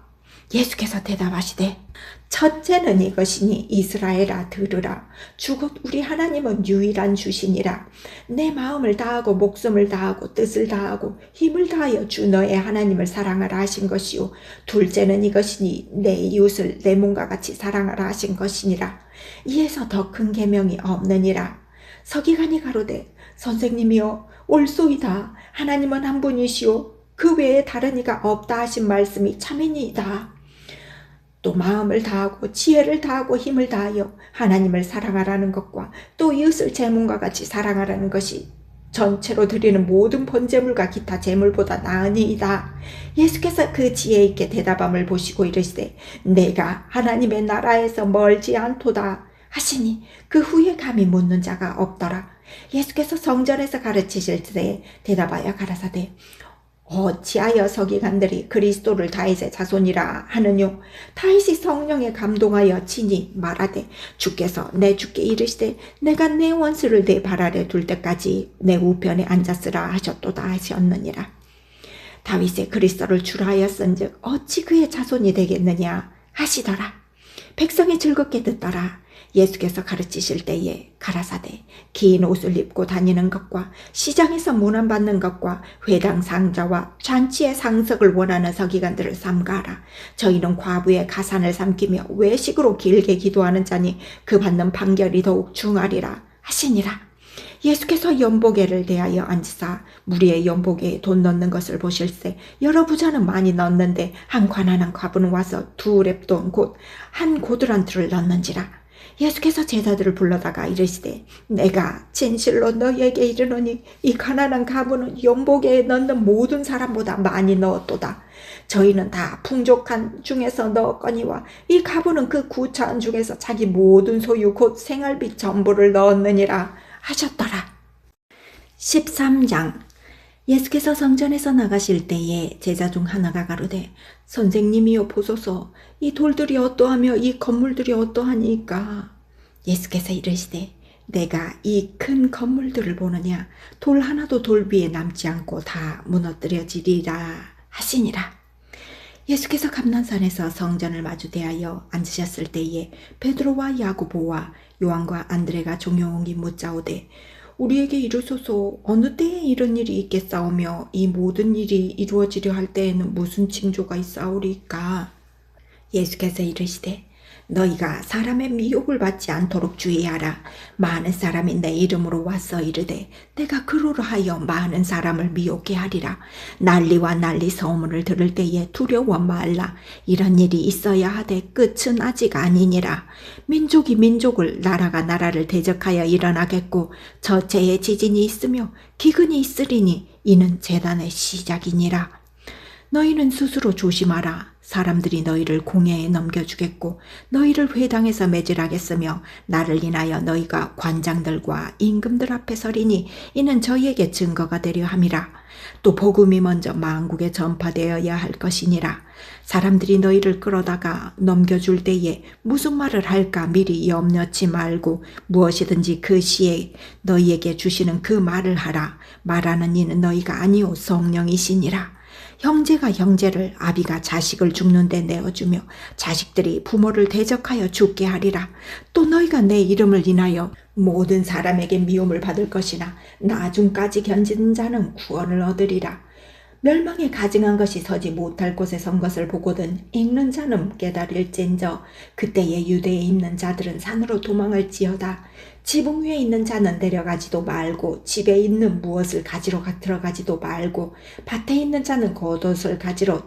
예수께서 대답하시되 첫째는 이것이니 이스라엘아 들으라. 주곧 우리 하나님은 유일한 주시니라. 내 마음을 다하고 목숨을 다하고 뜻을 다하고 힘을 다하여 주 너의 하나님을 사랑하라 하신 것이요. 둘째는 이것이니 내 이웃을 내 몸과 같이 사랑하라 하신 것이니라. 이에서 더 큰 계명이 없느니라. 서기관이 가로되 선생님이여 옳소이다. 하나님은 한 분이시오. 그 외에 다른 이가 없다 하신 말씀이 참이니이다. 또 마음을 다하고 지혜를 다하고 힘을 다하여 하나님을 사랑하라는 것과 또 이웃을 제 몸과 같이 사랑하라는 것이 전체로 드리는 모든 번제물과 기타 제물보다 나으니이다. 예수께서 그 지혜 있게 대답함을 보시고 이르시되 내가 하나님의 나라에서 멀지 않도다 하시니 그 후에 감히 묻는 자가 없더라. 예수께서 성전에서 가르치실 때 대답하여 가라사대 어찌하여 서기관들이 그리스도를 다윗의 자손이라 하느뇨. 다윗이 성령에 감동하여 친히 말하되 주께서 내 주께 이르시되 내가 내 원수를 내 발 아래 둘 때까지 내 우편에 앉았으라 하셨도다 하셨느니라. 다윗의 그리스도를 주라 하였은즉 어찌 그의 자손이 되겠느냐 하시더라. 백성이 즐겁게 듣더라. 예수께서 가르치실 때에 가라사대 긴 옷을 입고 다니는 것과 시장에서 문안받는 것과 회당 상자와 잔치의 상석을 원하는 서기관들을 삼가하라. 저희는 과부의 가산을 삼키며 외식으로 길게 기도하는 자니 그 받는 판결이 더욱 중하리라 하시니라. 예수께서 연보계를 대하여 앉으사 무리의 연보계에 돈 넣는 것을 보실세 여러 부자는 많이 넣는데 한 가난한 과부는 와서 두 렙돈 곧 한 고드란트를 넣는지라. 예수께서 제자들을 불러다가 이르시되 내가 진실로 너희에게 이르노니 이 가난한 과부는 연보계에 넣는 모든 사람보다 많이 넣었도다. 저희는 다 풍족한 중에서 넣었거니와 이 과부는 그 구차한 중에서 자기 모든 소유 곧 생활비 전부를 넣었느니라 하셨더라. 13장. 예수께서 성전에서 나가실 때에 제자 중 하나가 가로되 선생님이여 보소서 이 돌들이 어떠하며 이 건물들이 어떠하니까. 예수께서 이르시되 내가 이 큰 건물들을 보느냐. 돌 하나도 돌 위에 남지 않고 다 무너뜨려지리라 하시니라. 예수께서 감난산에서 성전을 마주 대하여 앉으셨을 때에 베드로와 야고보와 요한과 안드레가 종용이 묻자오되 우리에게 이르소서 어느 때에 이런 일이 있겠사오며 이 모든 일이 이루어지려 할 때에는 무슨 징조가 있사오리까. 예수께서 이르시되 너희가 사람의 미혹을 받지 않도록 주의하라. 많은 사람이 내 이름으로 와서 이르되 내가 그로로 하여 많은 사람을 미혹게 하리라. 난리와 난리 소문을 들을 때에 두려워 말라. 이런 일이 있어야 하되 끝은 아직 아니니라. 민족이 민족을 나라가 나라를 대적하여 일어나겠고 저체에 지진이 있으며 기근이 있으리니 이는 재단의 시작이니라. 너희는 스스로 조심하라. 사람들이 너희를 공회에 넘겨주겠고 너희를 회당에서 매질하겠으며 나를 인하여 너희가 관장들과 임금들 앞에 서리니 이는 저희에게 증거가 되려 함이라. 또 복음이 먼저 만국에 전파되어야 할 것이니라. 사람들이 너희를 끌어다가 넘겨줄 때에 무슨 말을 할까 미리 염려치 말고 무엇이든지 그 시에 너희에게 주시는 그 말을 하라. 말하는 이는 너희가 아니오 성령이시니라. 형제가 형제를 아비가 자식을 죽는데 내어주며 자식들이 부모를 대적하여 죽게 하리라. 또 너희가 내 이름을 인하여 모든 사람에게 미움을 받을 것이나 나중까지 견디는 자는 구원을 얻으리라. 멸망에 가증한 것이 서지 못할 곳에 선 것을 보거든 읽는 자는 깨달을진저 그때에 유대에 있는 자들은 산으로 도망할지어다. 지붕 위에 있는 자는 내려가지도 말고 집에 있는 무엇을 가지러 들어가지도 말고 밭에 있는 자는 겉옷을 가지러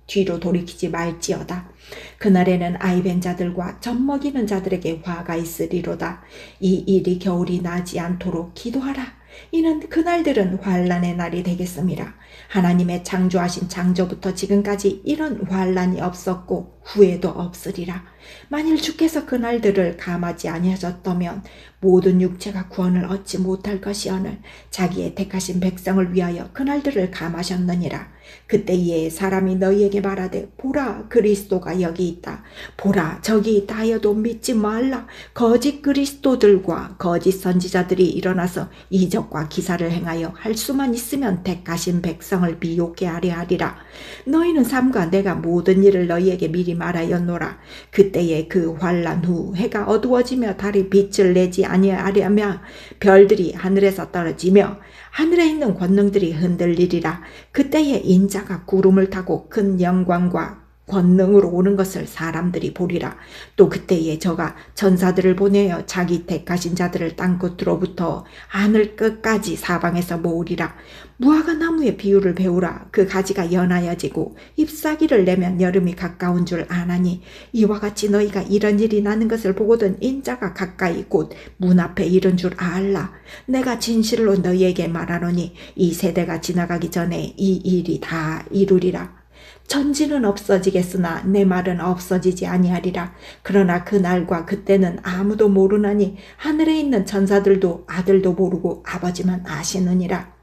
뒤로 돌이키지 말지어다. 그날에는 아이벤 자들과 젖먹이는 자들에게 화가 있으리로다. 이 일이 겨울이 나지 않도록 기도하라. 이는 그날들은 환난의 날이 되겠음이라. 하나님의 창조하신 창조부터 지금까지 이런 환난이 없었고 후에도 없으리라. 만일 주께서 그날들을 감하지 아니하셨다면 모든 육체가 구원을 얻지 못할 것이오늘 자기의 택하신 백성을 위하여 그날들을 감하셨느니라. 그때에 사람이 너희에게 말하되 보라 그리스도가 여기 있다. 보라 저기 있다 하여도 믿지 말라. 거짓 그리스도들과 거짓 선지자들이 일어나서 이적과 기사를 행하여 할 수만 있으면 택하신 백성 백성을 미혹게 하려 하리라. 너희는 삼가 내가 모든 일을 너희에게 미리 말하였노라. 그때에 그 환난 후 해가 어두워지며 달이 빛을 내지 아니하려며 별들이 하늘에서 떨어지며 하늘에 있는 권능들이 흔들리리라. 그때에 인자가 구름을 타고 큰 영광과 권능으로 오는 것을 사람들이 보리라. 또 그때에 저가 천사들을 보내어 자기 택하신 자들을 땅끝으로부터 하늘 끝까지 사방에서 모으리라. 무화과 나무의 비유를 배우라. 그 가지가 연하여지고 잎사귀를 내면 여름이 가까운 줄 아나니 이와 같이 너희가 이런 일이 나는 것을 보거든 인자가 가까이 곧 문 앞에 이른 줄 알라. 내가 진실로 너희에게 말하노니 이 세대가 지나가기 전에 이 일이 다 이루리라. 천지는 없어지겠으나 내 말은 없어지지 아니하리라. 그러나 그 날과 그때는 아무도 모르나니 하늘에 있는 천사들도 아들도 모르고 아버지만 아시느니라.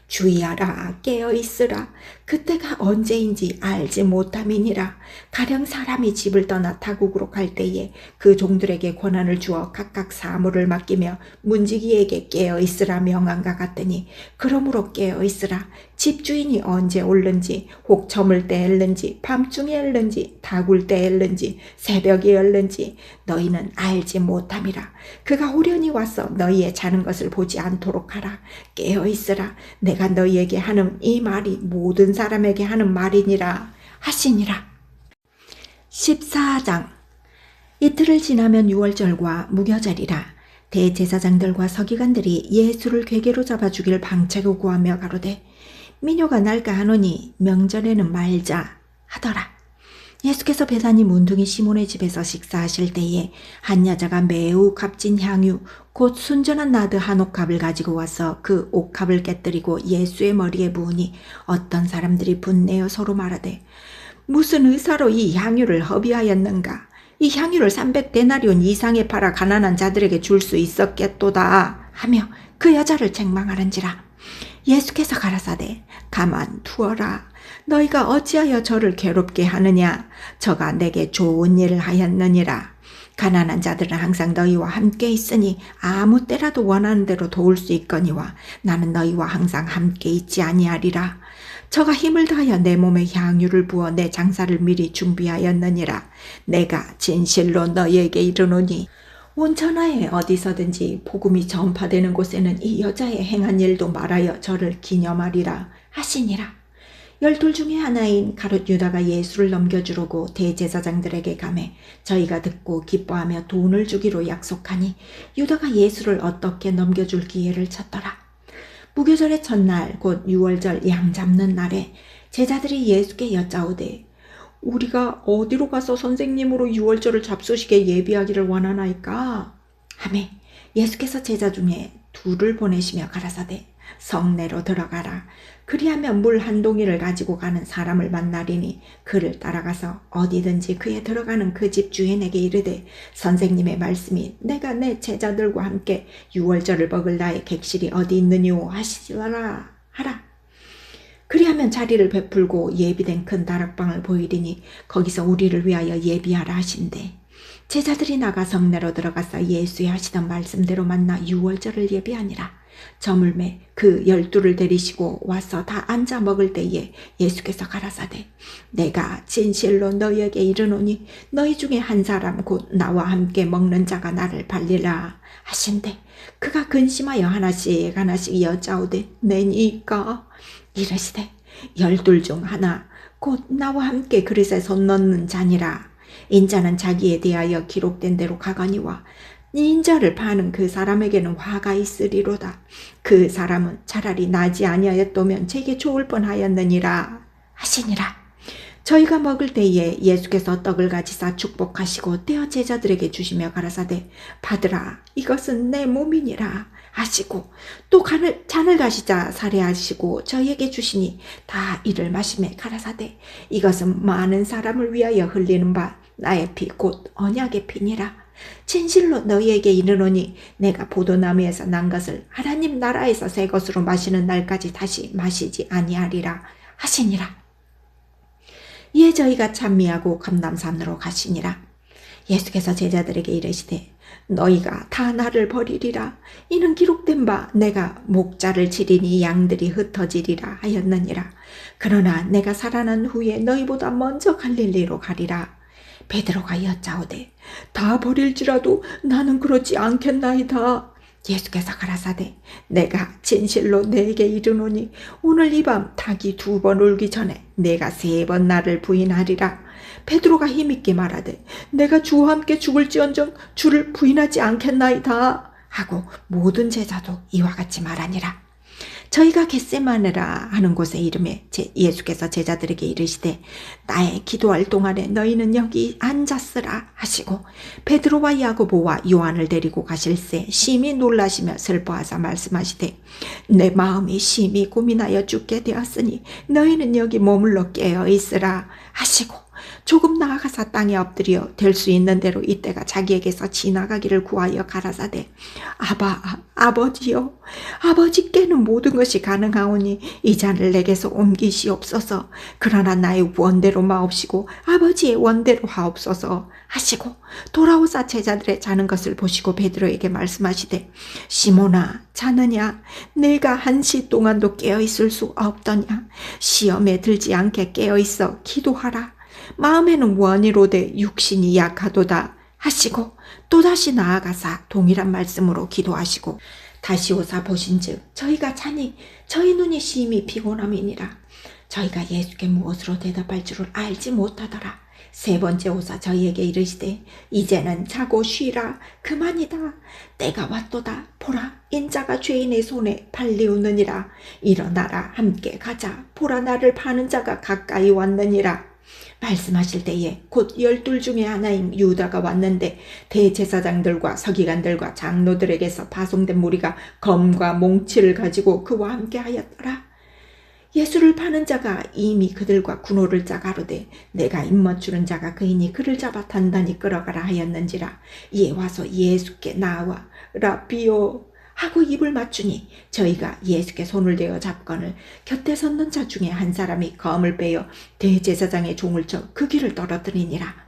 주의하라, 깨어있으라. 그때가 언제인지 알지 못함이니라. 가령 사람이 집을 떠나 타국으로 갈 때에 그 종들에게 권한을 주어 각각 사물을 맡기며 문지기에게 깨어있으라 명한과 같더니 그러므로 깨어있으라. 집주인이 언제 올는지 혹 저물 때 엘는지 밤중에 엘는지 다굴 때 엘는지 새벽에 엘는지 너희는 알지 못함이라. 그가 호련히 와서 너희의 자는 것을 보지 않도록 하라. 깨어있으라. 내가 너희에게 하는 이 말이 모든 사람에게 하는 말이니라 하시니라. 14장. 이틀을 지나면 유월절과 무교절이라. 대제사장들과 서기관들이 예수를 궤계로 잡아 죽일 방책을 구하며 가로되 민요가 날까 하노니 명절에는 말자 하더라. 예수께서 베다니 문둥이 시몬의 집에서 식사하실 때에 한 여자가 매우 값진 향유 곧 순전한 나드 한 옥합을 가지고 와서 그 옥합을 깨뜨리고 예수의 머리에 부으니 어떤 사람들이 분내어 서로 말하되 무슨 의사로 이 향유를 허비하였는가. 이 향유를 300데나리온 이상에 팔아 가난한 자들에게 줄 수 있었겠도다 하며 그 여자를 책망하는지라. 예수께서 가라사대 가만 두어라. 너희가 어찌하여 저를 괴롭게 하느냐. 저가 내게 좋은 일을 하였느니라. 가난한 자들은 항상 너희와 함께 있으니 아무 때라도 원하는 대로 도울 수 있거니와 나는 너희와 항상 함께 있지 아니하리라. 저가 힘을 다하여 내 몸에 향유를 부어 내 장사를 미리 준비하였느니라. 내가 진실로 너희에게 이르노니 온 천하에 어디서든지 복음이 전파되는 곳에는 이 여자의 행한 일도 말하여 저를 기념하리라 하시니라. 12 중에 하나인 가룟 유다가 예수를 넘겨주려고 대제사장들에게 가매 저희가 듣고 기뻐하며 돈을 주기로 약속하니 유다가 예수를 어떻게 넘겨줄 기회를 찾더라. 무교절의 첫날 곧 유월절 양 잡는 날에 제자들이 예수께 여짜오되 우리가 어디로 가서 선생님으로 유월절을 잡수시게 예비하기를 원하나이까 하매 예수께서 제자 중에 둘을 보내시며 가라사대 성내로 들어가라. 그리하면 물 한 동이를 가지고 가는 사람을 만나리니 그를 따라가서 어디든지 그에 들어가는 그 집 주인에게 이르되 선생님의 말씀이 내가 내 제자들과 함께 유월절을 먹을 나의 객실이 어디 있느뇨 하시더라 하라. 그리하면 자리를 베풀고 예비된 큰 다락방을 보이리니 거기서 우리를 위하여 예비하라 하신대. 제자들이 나가 성내로 들어가서 예수의 하시던 말씀대로 만나 유월절을 예비하니라. 저물매 그 12를 데리시고 와서 다 앉아 먹을 때에 예수께서 가라사대 내가 진실로 너희에게 이르노니 너희 중에 한 사람 곧 나와 함께 먹는 자가 나를 발리라 하신대. 그가 근심하여 하나씩 여짜오되 내니까 이르시되 12 중 하나 곧 나와 함께 그릇에 손 넣는 자니라. 인자는 자기에 대하여 기록된 대로 가거니와 인자를 파는 그 사람에게는 화가 있으리로다. 그 사람은 차라리 나지 아니하였다면 제게 좋을 뻔하였느니라 하시니라. 저희가 먹을 때에 예수께서 떡을 가지사 축복하시고 떼어 제자들에게 주시며 가라사대 받으라 이것은 내 몸이니라 하시고 또 잔을 가시자 살해하시고 저희에게 주시니 다 이를 마시매 가라사대 이것은 많은 사람을 위하여 흘리는 바 나의 피 곧 언약의 피니라. 진실로 너희에게 이르노니 내가 포도나무에서 난 것을 하나님 나라에서 새 것으로 마시는 날까지 다시 마시지 아니하리라 하시니라. 이에 저희가 찬미하고 감람산으로 가시니라. 예수께서 제자들에게 이르시되 너희가 다 나를 버리리라. 이는 기록된 바 내가 목자를 치리니 양들이 흩어지리라 하였느니라. 그러나 내가 살아난 후에 너희보다 먼저 갈릴리로 가리라. 베드로가 여짜오되 다 버릴지라도 나는 그렇지 않겠나이다. 예수께서 가라사대 내가 진실로 네게 이르노니 오늘 이 밤 닭이 2번 울기 전에 내가 3번 나를 부인하리라. 베드로가 힘있게 말하되 내가 주와 함께 죽을지언정 주를 부인하지 않겠나이다 하고 모든 제자도 이와 같이 말하니라. 저희가 겟세마네라 하는 곳에 이름에 예수께서 제자들에게 이르시되 나의 기도할 동안에 너희는 여기 앉았으라 하시고 베드로와 야고보와 요한을 데리고 가실새 심히 놀라시며 슬퍼하사 말씀하시되 내 마음이 심히 고민하여 죽게 되었으니 너희는 여기 머물러 깨어 있으라 하시고 조금 나아가사 땅에 엎드려 될 수 있는 대로 이때가 자기에게서 지나가기를 구하여 가라사대 아버지여 아버지께는 모든 것이 가능하오니 이 잔을 내게서 옮기시옵소서. 그러나 나의 원대로 마옵시고 아버지의 원대로 하옵소서 하시고 돌아오사 제자들의 자는 것을 보시고 베드로에게 말씀하시되 시몬아 자느냐 내가 1시 동안도 깨어있을 수 없더냐. 시험에 들지 않게 깨어있어 기도하라. 마음에는 원이로되 육신이 약하도다 하시고 또다시 나아가사 동일한 말씀으로 기도하시고 다시 오사 보신즉 저희가 자니 저희 눈이 심히 피곤함이니라. 저희가 예수께 무엇으로 대답할 줄을 알지 못하더라. 3번째 오사 저희에게 이르시되 이제는 자고 쉬라. 그만이다. 때가 왔도다. 보라 인자가 죄인의 손에 팔리우느니라. 일어나라 함께 가자. 보라 나를 파는 자가 가까이 왔느니라. 말씀하실 때에 곧 12 중에 하나인 유다가 왔는데 대제사장들과 서기관들과 장로들에게서 파송된 무리가 검과 몽치를 가지고 그와 함께 하였더라. 예수를 파는 자가 이미 그들과 군호를 짜 가로되 내가 입맞추는 자가 그이니 그를 잡아 단단히 끌어가라 하였는지라. 이에 와서 예수께 나와 라비오 하고 입을 맞추니 저희가 예수께 손을 대어 잡거늘 곁에 섰는 자 중에 한 사람이 검을 빼어 대제사장의 종을 쳐 그 귀를 떨어뜨리니라.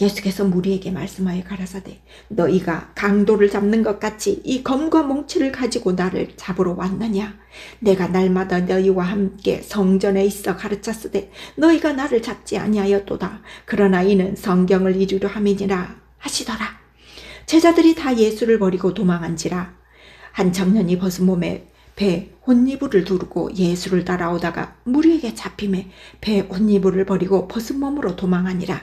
예수께서 무리에게 말씀하여 가라사대 너희가 강도를 잡는 것 같이 이 검과 몽치를 가지고 나를 잡으러 왔느냐. 내가 날마다 너희와 함께 성전에 있어 가르쳤으되 너희가 나를 잡지 아니하였도다. 그러나 이는 성경을 이루려 함이니라 하시더라. 제자들이 다 예수를 버리고 도망한지라. 한 청년이 벗은 몸에 배 옷이불을 두르고 예수를 따라오다가 무리에게 잡힘에 배 옷이불을 버리고 벗은 몸으로 도망하니라.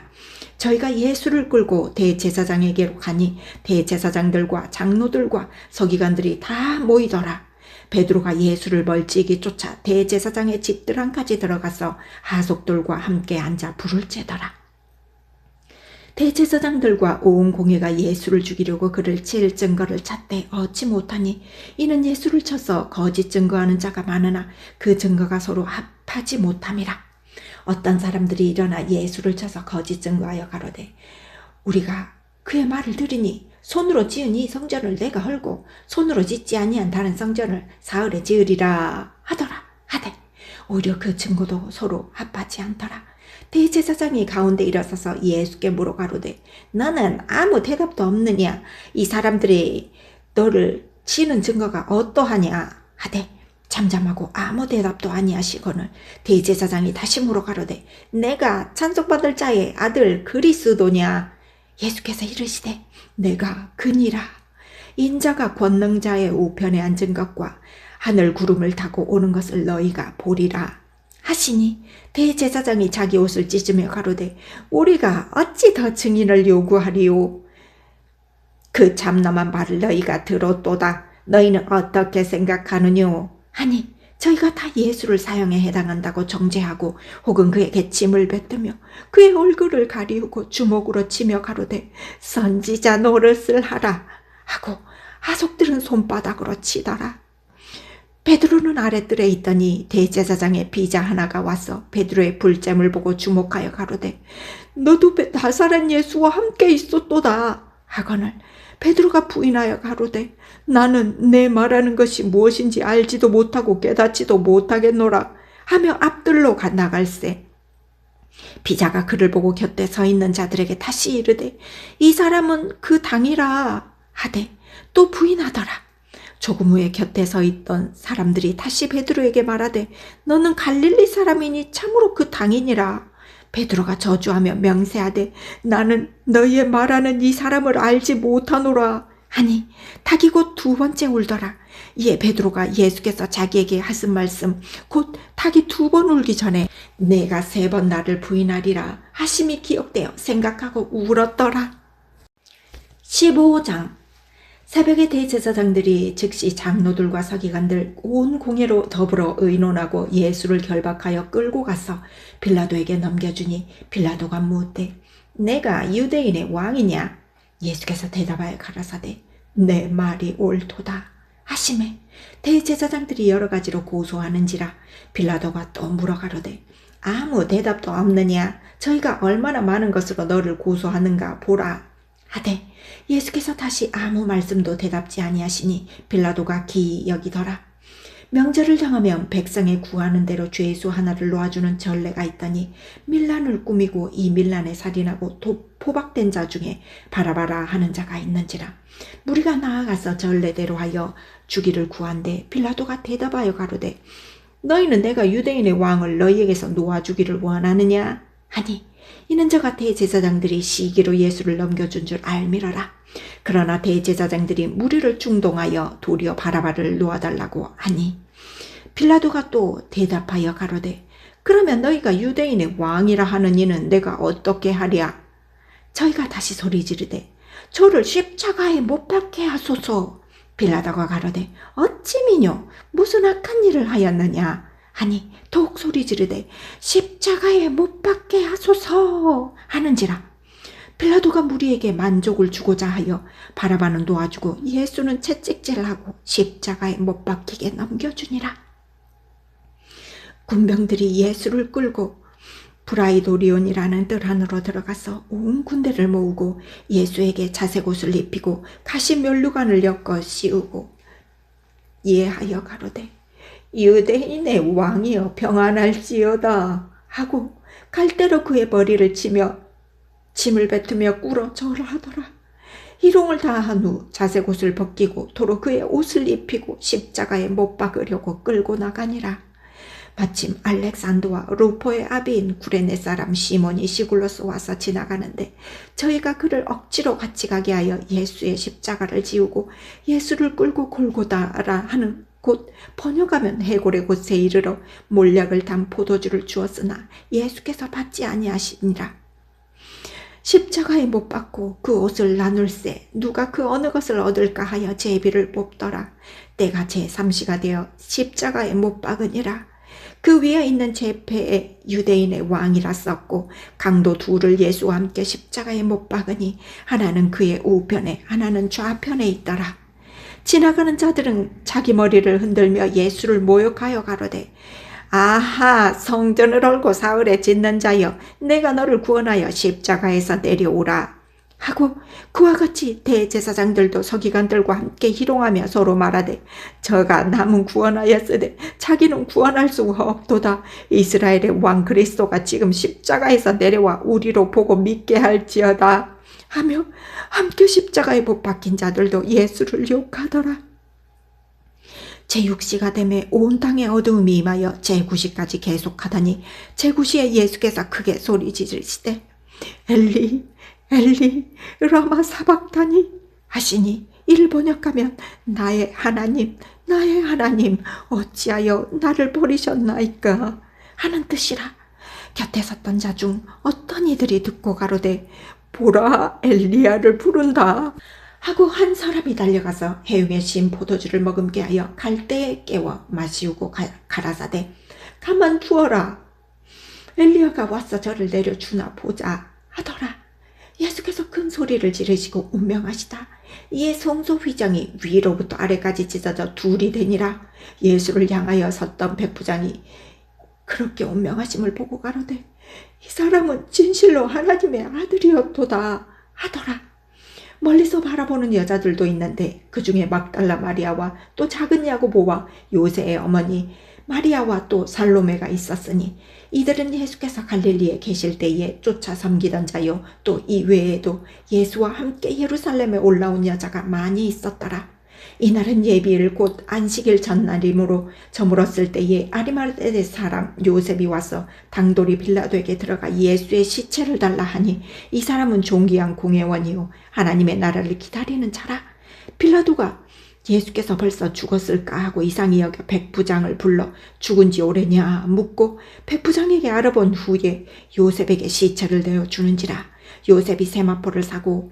저희가 예수를 끌고 대제사장에게로 가니 대제사장들과 장로들과 서기관들이 다 모이더라. 베드로가 예수를 멀찍이 쫓아 대제사장의 집들 안까지 들어가서 하속들과 함께 앉아 불을 쬐더라. 대제사장들과 온 공회가 예수를 죽이려고 그를 칠 증거를 찾되 얻지 못하니 이는 예수를 쳐서 거짓 증거하는 자가 많으나 그 증거가 서로 합하지 못함이라. 어떤 사람들이 일어나 예수를 쳐서 거짓 증거하여 가로되 우리가 그의 말을 들으니 손으로 지은 이 성전을 내가 헐고 손으로 짓지 아니한 다른 성전을 사흘에 지으리라 하더라 하되 오히려 그 증거도 서로 합하지 않더라. 대제사장이 가운데 일어서서 예수께 물어 가로되 너는 아무 대답도 없느냐. 이 사람들이 너를 치는 증거가 어떠하냐 하되 잠잠하고 아무 대답도 아니하시거늘 대제사장이 다시 물어 가로되 내가 찬송받을 자의 아들 그리스도냐. 예수께서 이르시되 내가 그니라. 인자가 권능자의 우편에 앉은 것과 하늘 구름을 타고 오는 것을 너희가 보리라 하시니 대제사장이 자기 옷을 찢으며 가로되 우리가 어찌 더 증인을 요구하리오. 그 참남한 말을 너희가 들었도다. 너희는 어떻게 생각하느뇨 하니 저희가 다 예수를 사형에 해당한다고 정죄하고 혹은 그에게 침을 뱉으며 그의 얼굴을 가리우고 주먹으로 치며 가로되 선지자 노릇을 하라 하고 하속들은 손바닥으로 치더라. 베드로는 아랫뜰에 있더니 대제사장의 비자 하나가 와서 베드로의 불잼을 보고 주목하여 가로되 너도 나사렛 예수와 함께 있었도다 하거늘 베드로가 부인하여 가로되 나는 내 말하는 것이 무엇인지 알지도 못하고 깨닫지도 못하겠노라 하며 앞뜰로 나갈새 비자가 그를 보고 곁에 서 있는 자들에게 다시 이르되 이 사람은 그 당이라 하되 또 부인하더라. 조금 후에 곁에 서 있던 사람들이 다시 베드로에게 말하되 너는 갈릴리 사람이니 참으로 그 당이니라. 베드로가 저주하며 명세하되 나는 너희의 말하는 이 사람을 알지 못하노라 하니 닭이 곧 두 번째 울더라. 이에 베드로가 예수께서 자기에게 하신 말씀 곧 닭이 두 번 울기 전에 내가 세 번 나를 부인하리라 하심이 기억되어 생각하고 울었더라. 15장. 새벽에 대제사장들이 즉시 장로들과 서기관들 온 공회로 더불어 의논하고 예수를 결박하여 끌고 가서 빌라도에게 넘겨주니 빌라도가 묻되 내가 유대인의 왕이냐? 예수께서 대답하여 가라사대 내 말이 옳도다 하시매 대제사장들이 여러 가지로 고소하는지라 빌라도가 또 물어가로되 아무 대답도 없느냐? 저희가 얼마나 많은 것으로 너를 고소하는가 보라 하되 예수께서 다시 아무 말씀도 대답지 아니하시니 빌라도가 기이 여기더라. 명절을 정하면 백성에 구하는 대로 죄수 하나를 놓아주는 전례가 있더니 밀란을 꾸미고 이 밀란에 살인하고 포박된 자 중에 바라바라 하는 자가 있는지라. 무리가 나아가서 전례대로 하여 주기를 구한데 빌라도가 대답하여 가로되 너희는 내가 유대인의 왕을 너희에게서 놓아주기를 원하느냐 하니 이는 저가 대제사장들이 시기로 예수를 넘겨준 줄 알미러라. 그러나 대제사장들이 무리를 충동하여 도리어 바라바를 놓아달라고 하니 빌라도가 또 대답하여 가로되 그러면 너희가 유대인의 왕이라 하는 이는 내가 어떻게 하랴? 저희가 다시 소리 지르되 저를 십자가에 못 박게 하소서. 빌라도가 가로되 어찌 미뇨 무슨 악한 일을 하였느냐 하니 더욱 소리 지르되 십자가에 못 박게 하소서 하는지라. 빌라도가 무리에게 만족을 주고자 하여 바라바는 놓아주고 예수는 채찍질하고 십자가에 못 박히게 넘겨주니라. 군병들이 예수를 끌고 브라이도리온이라는 뜰 안으로 들어가서 온 군대를 모으고 예수에게 자색옷을 입히고 가시 면류관을 엮어 씌우고 예하여 가로되 유대인의 왕이여 평안할지어다 하고 갈대로 그의 머리를 치며 침을 뱉으며 꿇어 절하더라. 희롱을 다한 후 자색옷을 벗기고 도로 그의 옷을 입히고 십자가에 못 박으려고 끌고 나가니라. 마침 알렉산더와 루포의 아비인 구레네 사람 시몬이 시굴러서 와서 지나가는데 저희가 그를 억지로 같이 가게 하여 예수의 십자가를 지우고 예수를 끌고 골고다라 하는 곧 번역하면 해골의 곳에 이르러 몰약을 담 포도주를 주었으나 예수께서 받지 아니하시니라. 십자가에 못 박고 그 옷을 나눌세 누가 그 어느 것을 얻을까 하여 제비를 뽑더라. 때가 제3시가 되어 십자가에 못 박으니라. 그 위에 있는 제패에 유대인의 왕이라 썼고 강도 둘을 예수와 함께 십자가에 못 박으니 하나는 그의 우편에 하나는 좌편에 있더라. 지나가는 자들은 자기 머리를 흔들며 예수를 모욕하여 가로되 아하 성전을 헐고 사흘에 짓는 자여 내가 너를 구원하여 십자가에서 내려오라 하고 그와 같이 대제사장들도 서기관들과 함께 희롱하며 서로 말하되 저가 남은 구원하였으되 자기는 구원할 수가 없도다. 이스라엘의 왕 그리스도가 지금 십자가에서 내려와 우리로 보고 믿게 할지어다 하며 함께 십자가에 못 박힌 자들도 예수를 욕하더라. 제6시가 되매 온 땅에 어두움이 임하여 제9시까지 계속하더니 제9시에 예수께서 크게 소리 지르시되 엘리 엘리 라마 사박다니 하시니 이를 번역하면 나의 하나님 어찌하여 나를 버리셨나이까 하는 뜻이라. 곁에 섰던 자 중 어떤 이들이 듣고 가로되 보라 엘리야를 부른다 하고 한 사람이 달려가서 해육에 신 포도주를 머금게 하여 갈대에 깨워 마시우고 가라사대 가만 두어라. 엘리야가 와서 저를 내려주나 보자 하더라. 예수께서 큰 소리를 지르시고 운명하시다. 이에 성소 휘장이 위로부터 아래까지 찢어져 둘이 되니라. 예수를 향하여 섰던 백부장이 그렇게 운명하심을 보고 가로되 이 사람은 진실로 하나님의 아들이었도다 하더라. 멀리서 바라보는 여자들도 있는데 그 중에 막달라 마리아와 또 작은 야고보와 요새의 어머니 마리아와 또 살로메가 있었으니 이들은 예수께서 갈릴리에 계실 때에 쫓아 섬기던 자요 또 이 외에도 예수와 함께 예루살렘에 올라온 여자가 많이 있었더라. 이날은 예비일 곧 안식일 전날이므로 저물었을 때에 아리마대 사람 요셉이 와서 당돌이 빌라도에게 들어가 예수의 시체를 달라 하니 이 사람은 존귀한 공회원이요 하나님의 나라를 기다리는 자라. 빌라도가 예수께서 벌써 죽었을까 하고 이상히 여겨 백부장을 불러 죽은 지 오래냐 묻고 백부장에게 알아본 후에 요셉에게 시체를 내어주는지라. 요셉이 세마포를 사고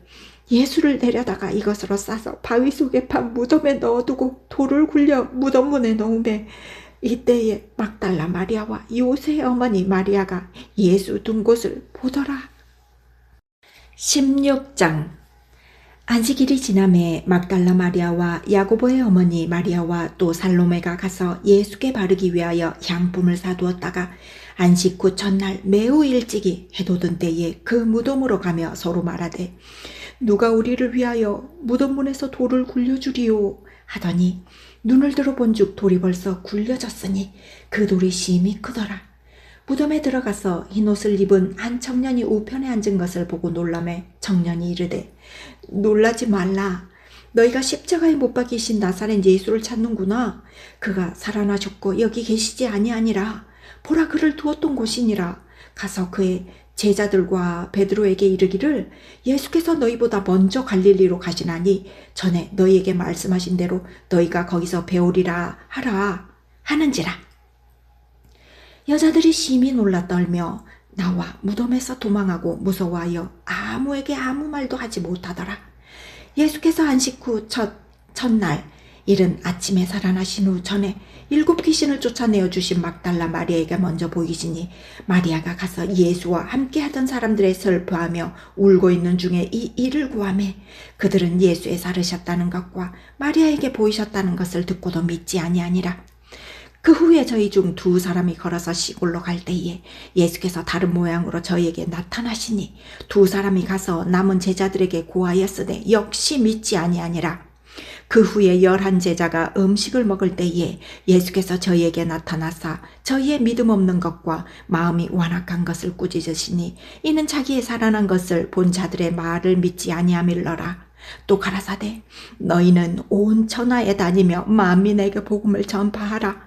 예수를 내려다가 이것으로 싸서 바위 속에 판 무덤에 넣어두고 돌을 굴려 무덤 문에 넣으매 이때에 막달라 마리아와 요새의 어머니 마리아가 예수 둔 곳을 보더라. 16장. 안식일이 지남에 막달라 마리아와 야고보의 어머니 마리아와 또 살로메가 가서 예수께 바르기 위하여 향품을 사두었다가 안식 후 첫날 매우 일찍이 해돋은 때에 그 무덤으로 가며 서로 말하되 누가 우리를 위하여 무덤 문에서 돌을 굴려주리요 하더니 눈을 들어 본즉 돌이 벌써 굴려졌으니 그 돌이 심히 크더라. 무덤에 들어가서 흰옷을 입은 한 청년이 우편에 앉은 것을 보고 놀라매 청년이 이르되 놀라지 말라. 너희가 십자가에 못 박히신 나사렛 예수를 찾는구나. 그가 살아나셨고 여기 계시지 아니하니라. 보라 그를 두었던 곳이니라. 가서 그의 제자들과 베드로에게 이르기를 예수께서 너희보다 먼저 갈릴리로 가시나니 전에 너희에게 말씀하신 대로 너희가 거기서 배우리라 하라 하는지라. 여자들이 심히 놀라 떨며 나와 무덤에서 도망하고 무서워하여 아무에게 아무 말도 하지 못하더라. 예수께서 안식 후 첫날 이른 아침에 살아나신 후 전에 7 귀신을 쫓아내어 주신 막달라 마리아에게 먼저 보이시니 마리아가 가서 예수와 함께하던 사람들의 슬퍼하며 울고 있는 중에 이 일을 구하매 그들은 예수에 살으셨다는 것과 마리아에게 보이셨다는 것을 듣고도 믿지 아니하니라. 그 후에 저희 중 2 사람이 걸어서 시골로 갈 때에 예수께서 다른 모양으로 저희에게 나타나시니 2 사람이 가서 남은 제자들에게 고하였으되 역시 믿지 아니하니라. 그 후에 11 제자가 음식을 먹을 때에 예수께서 저희에게 나타나사 저희의 믿음 없는 것과 마음이 완악한 것을 꾸짖으시니 이는 자기의 살아난 것을 본 자들의 말을 믿지 아니함일러라. 또 가라사대 너희는 온 천하에 다니며 만민에게 복음을 전파하라.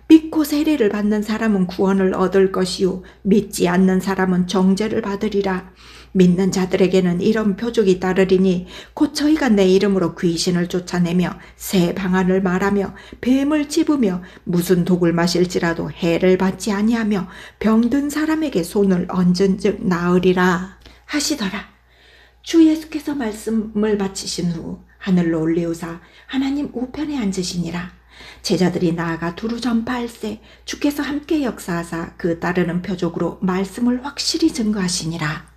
믿고 세례를 받는 사람은 구원을 얻을 것이요 믿지 않는 사람은 정죄를 받으리라. 믿는 자들에게는 이런 표적이 따르리니 곧 저희가 내 이름으로 귀신을 쫓아내며 새 방언을 말하며 뱀을 찝으며 무슨 독을 마실지라도 해를 받지 아니하며 병든 사람에게 손을 얹은즉 나으리라 하시더라. 주 예수께서 말씀을 마치신 후 하늘로 올리우사 하나님 우편에 앉으시니라. 제자들이 나아가 두루 전파할세 주께서 함께 역사하사 그 따르는 표적으로 말씀을 확실히 증거하시니라.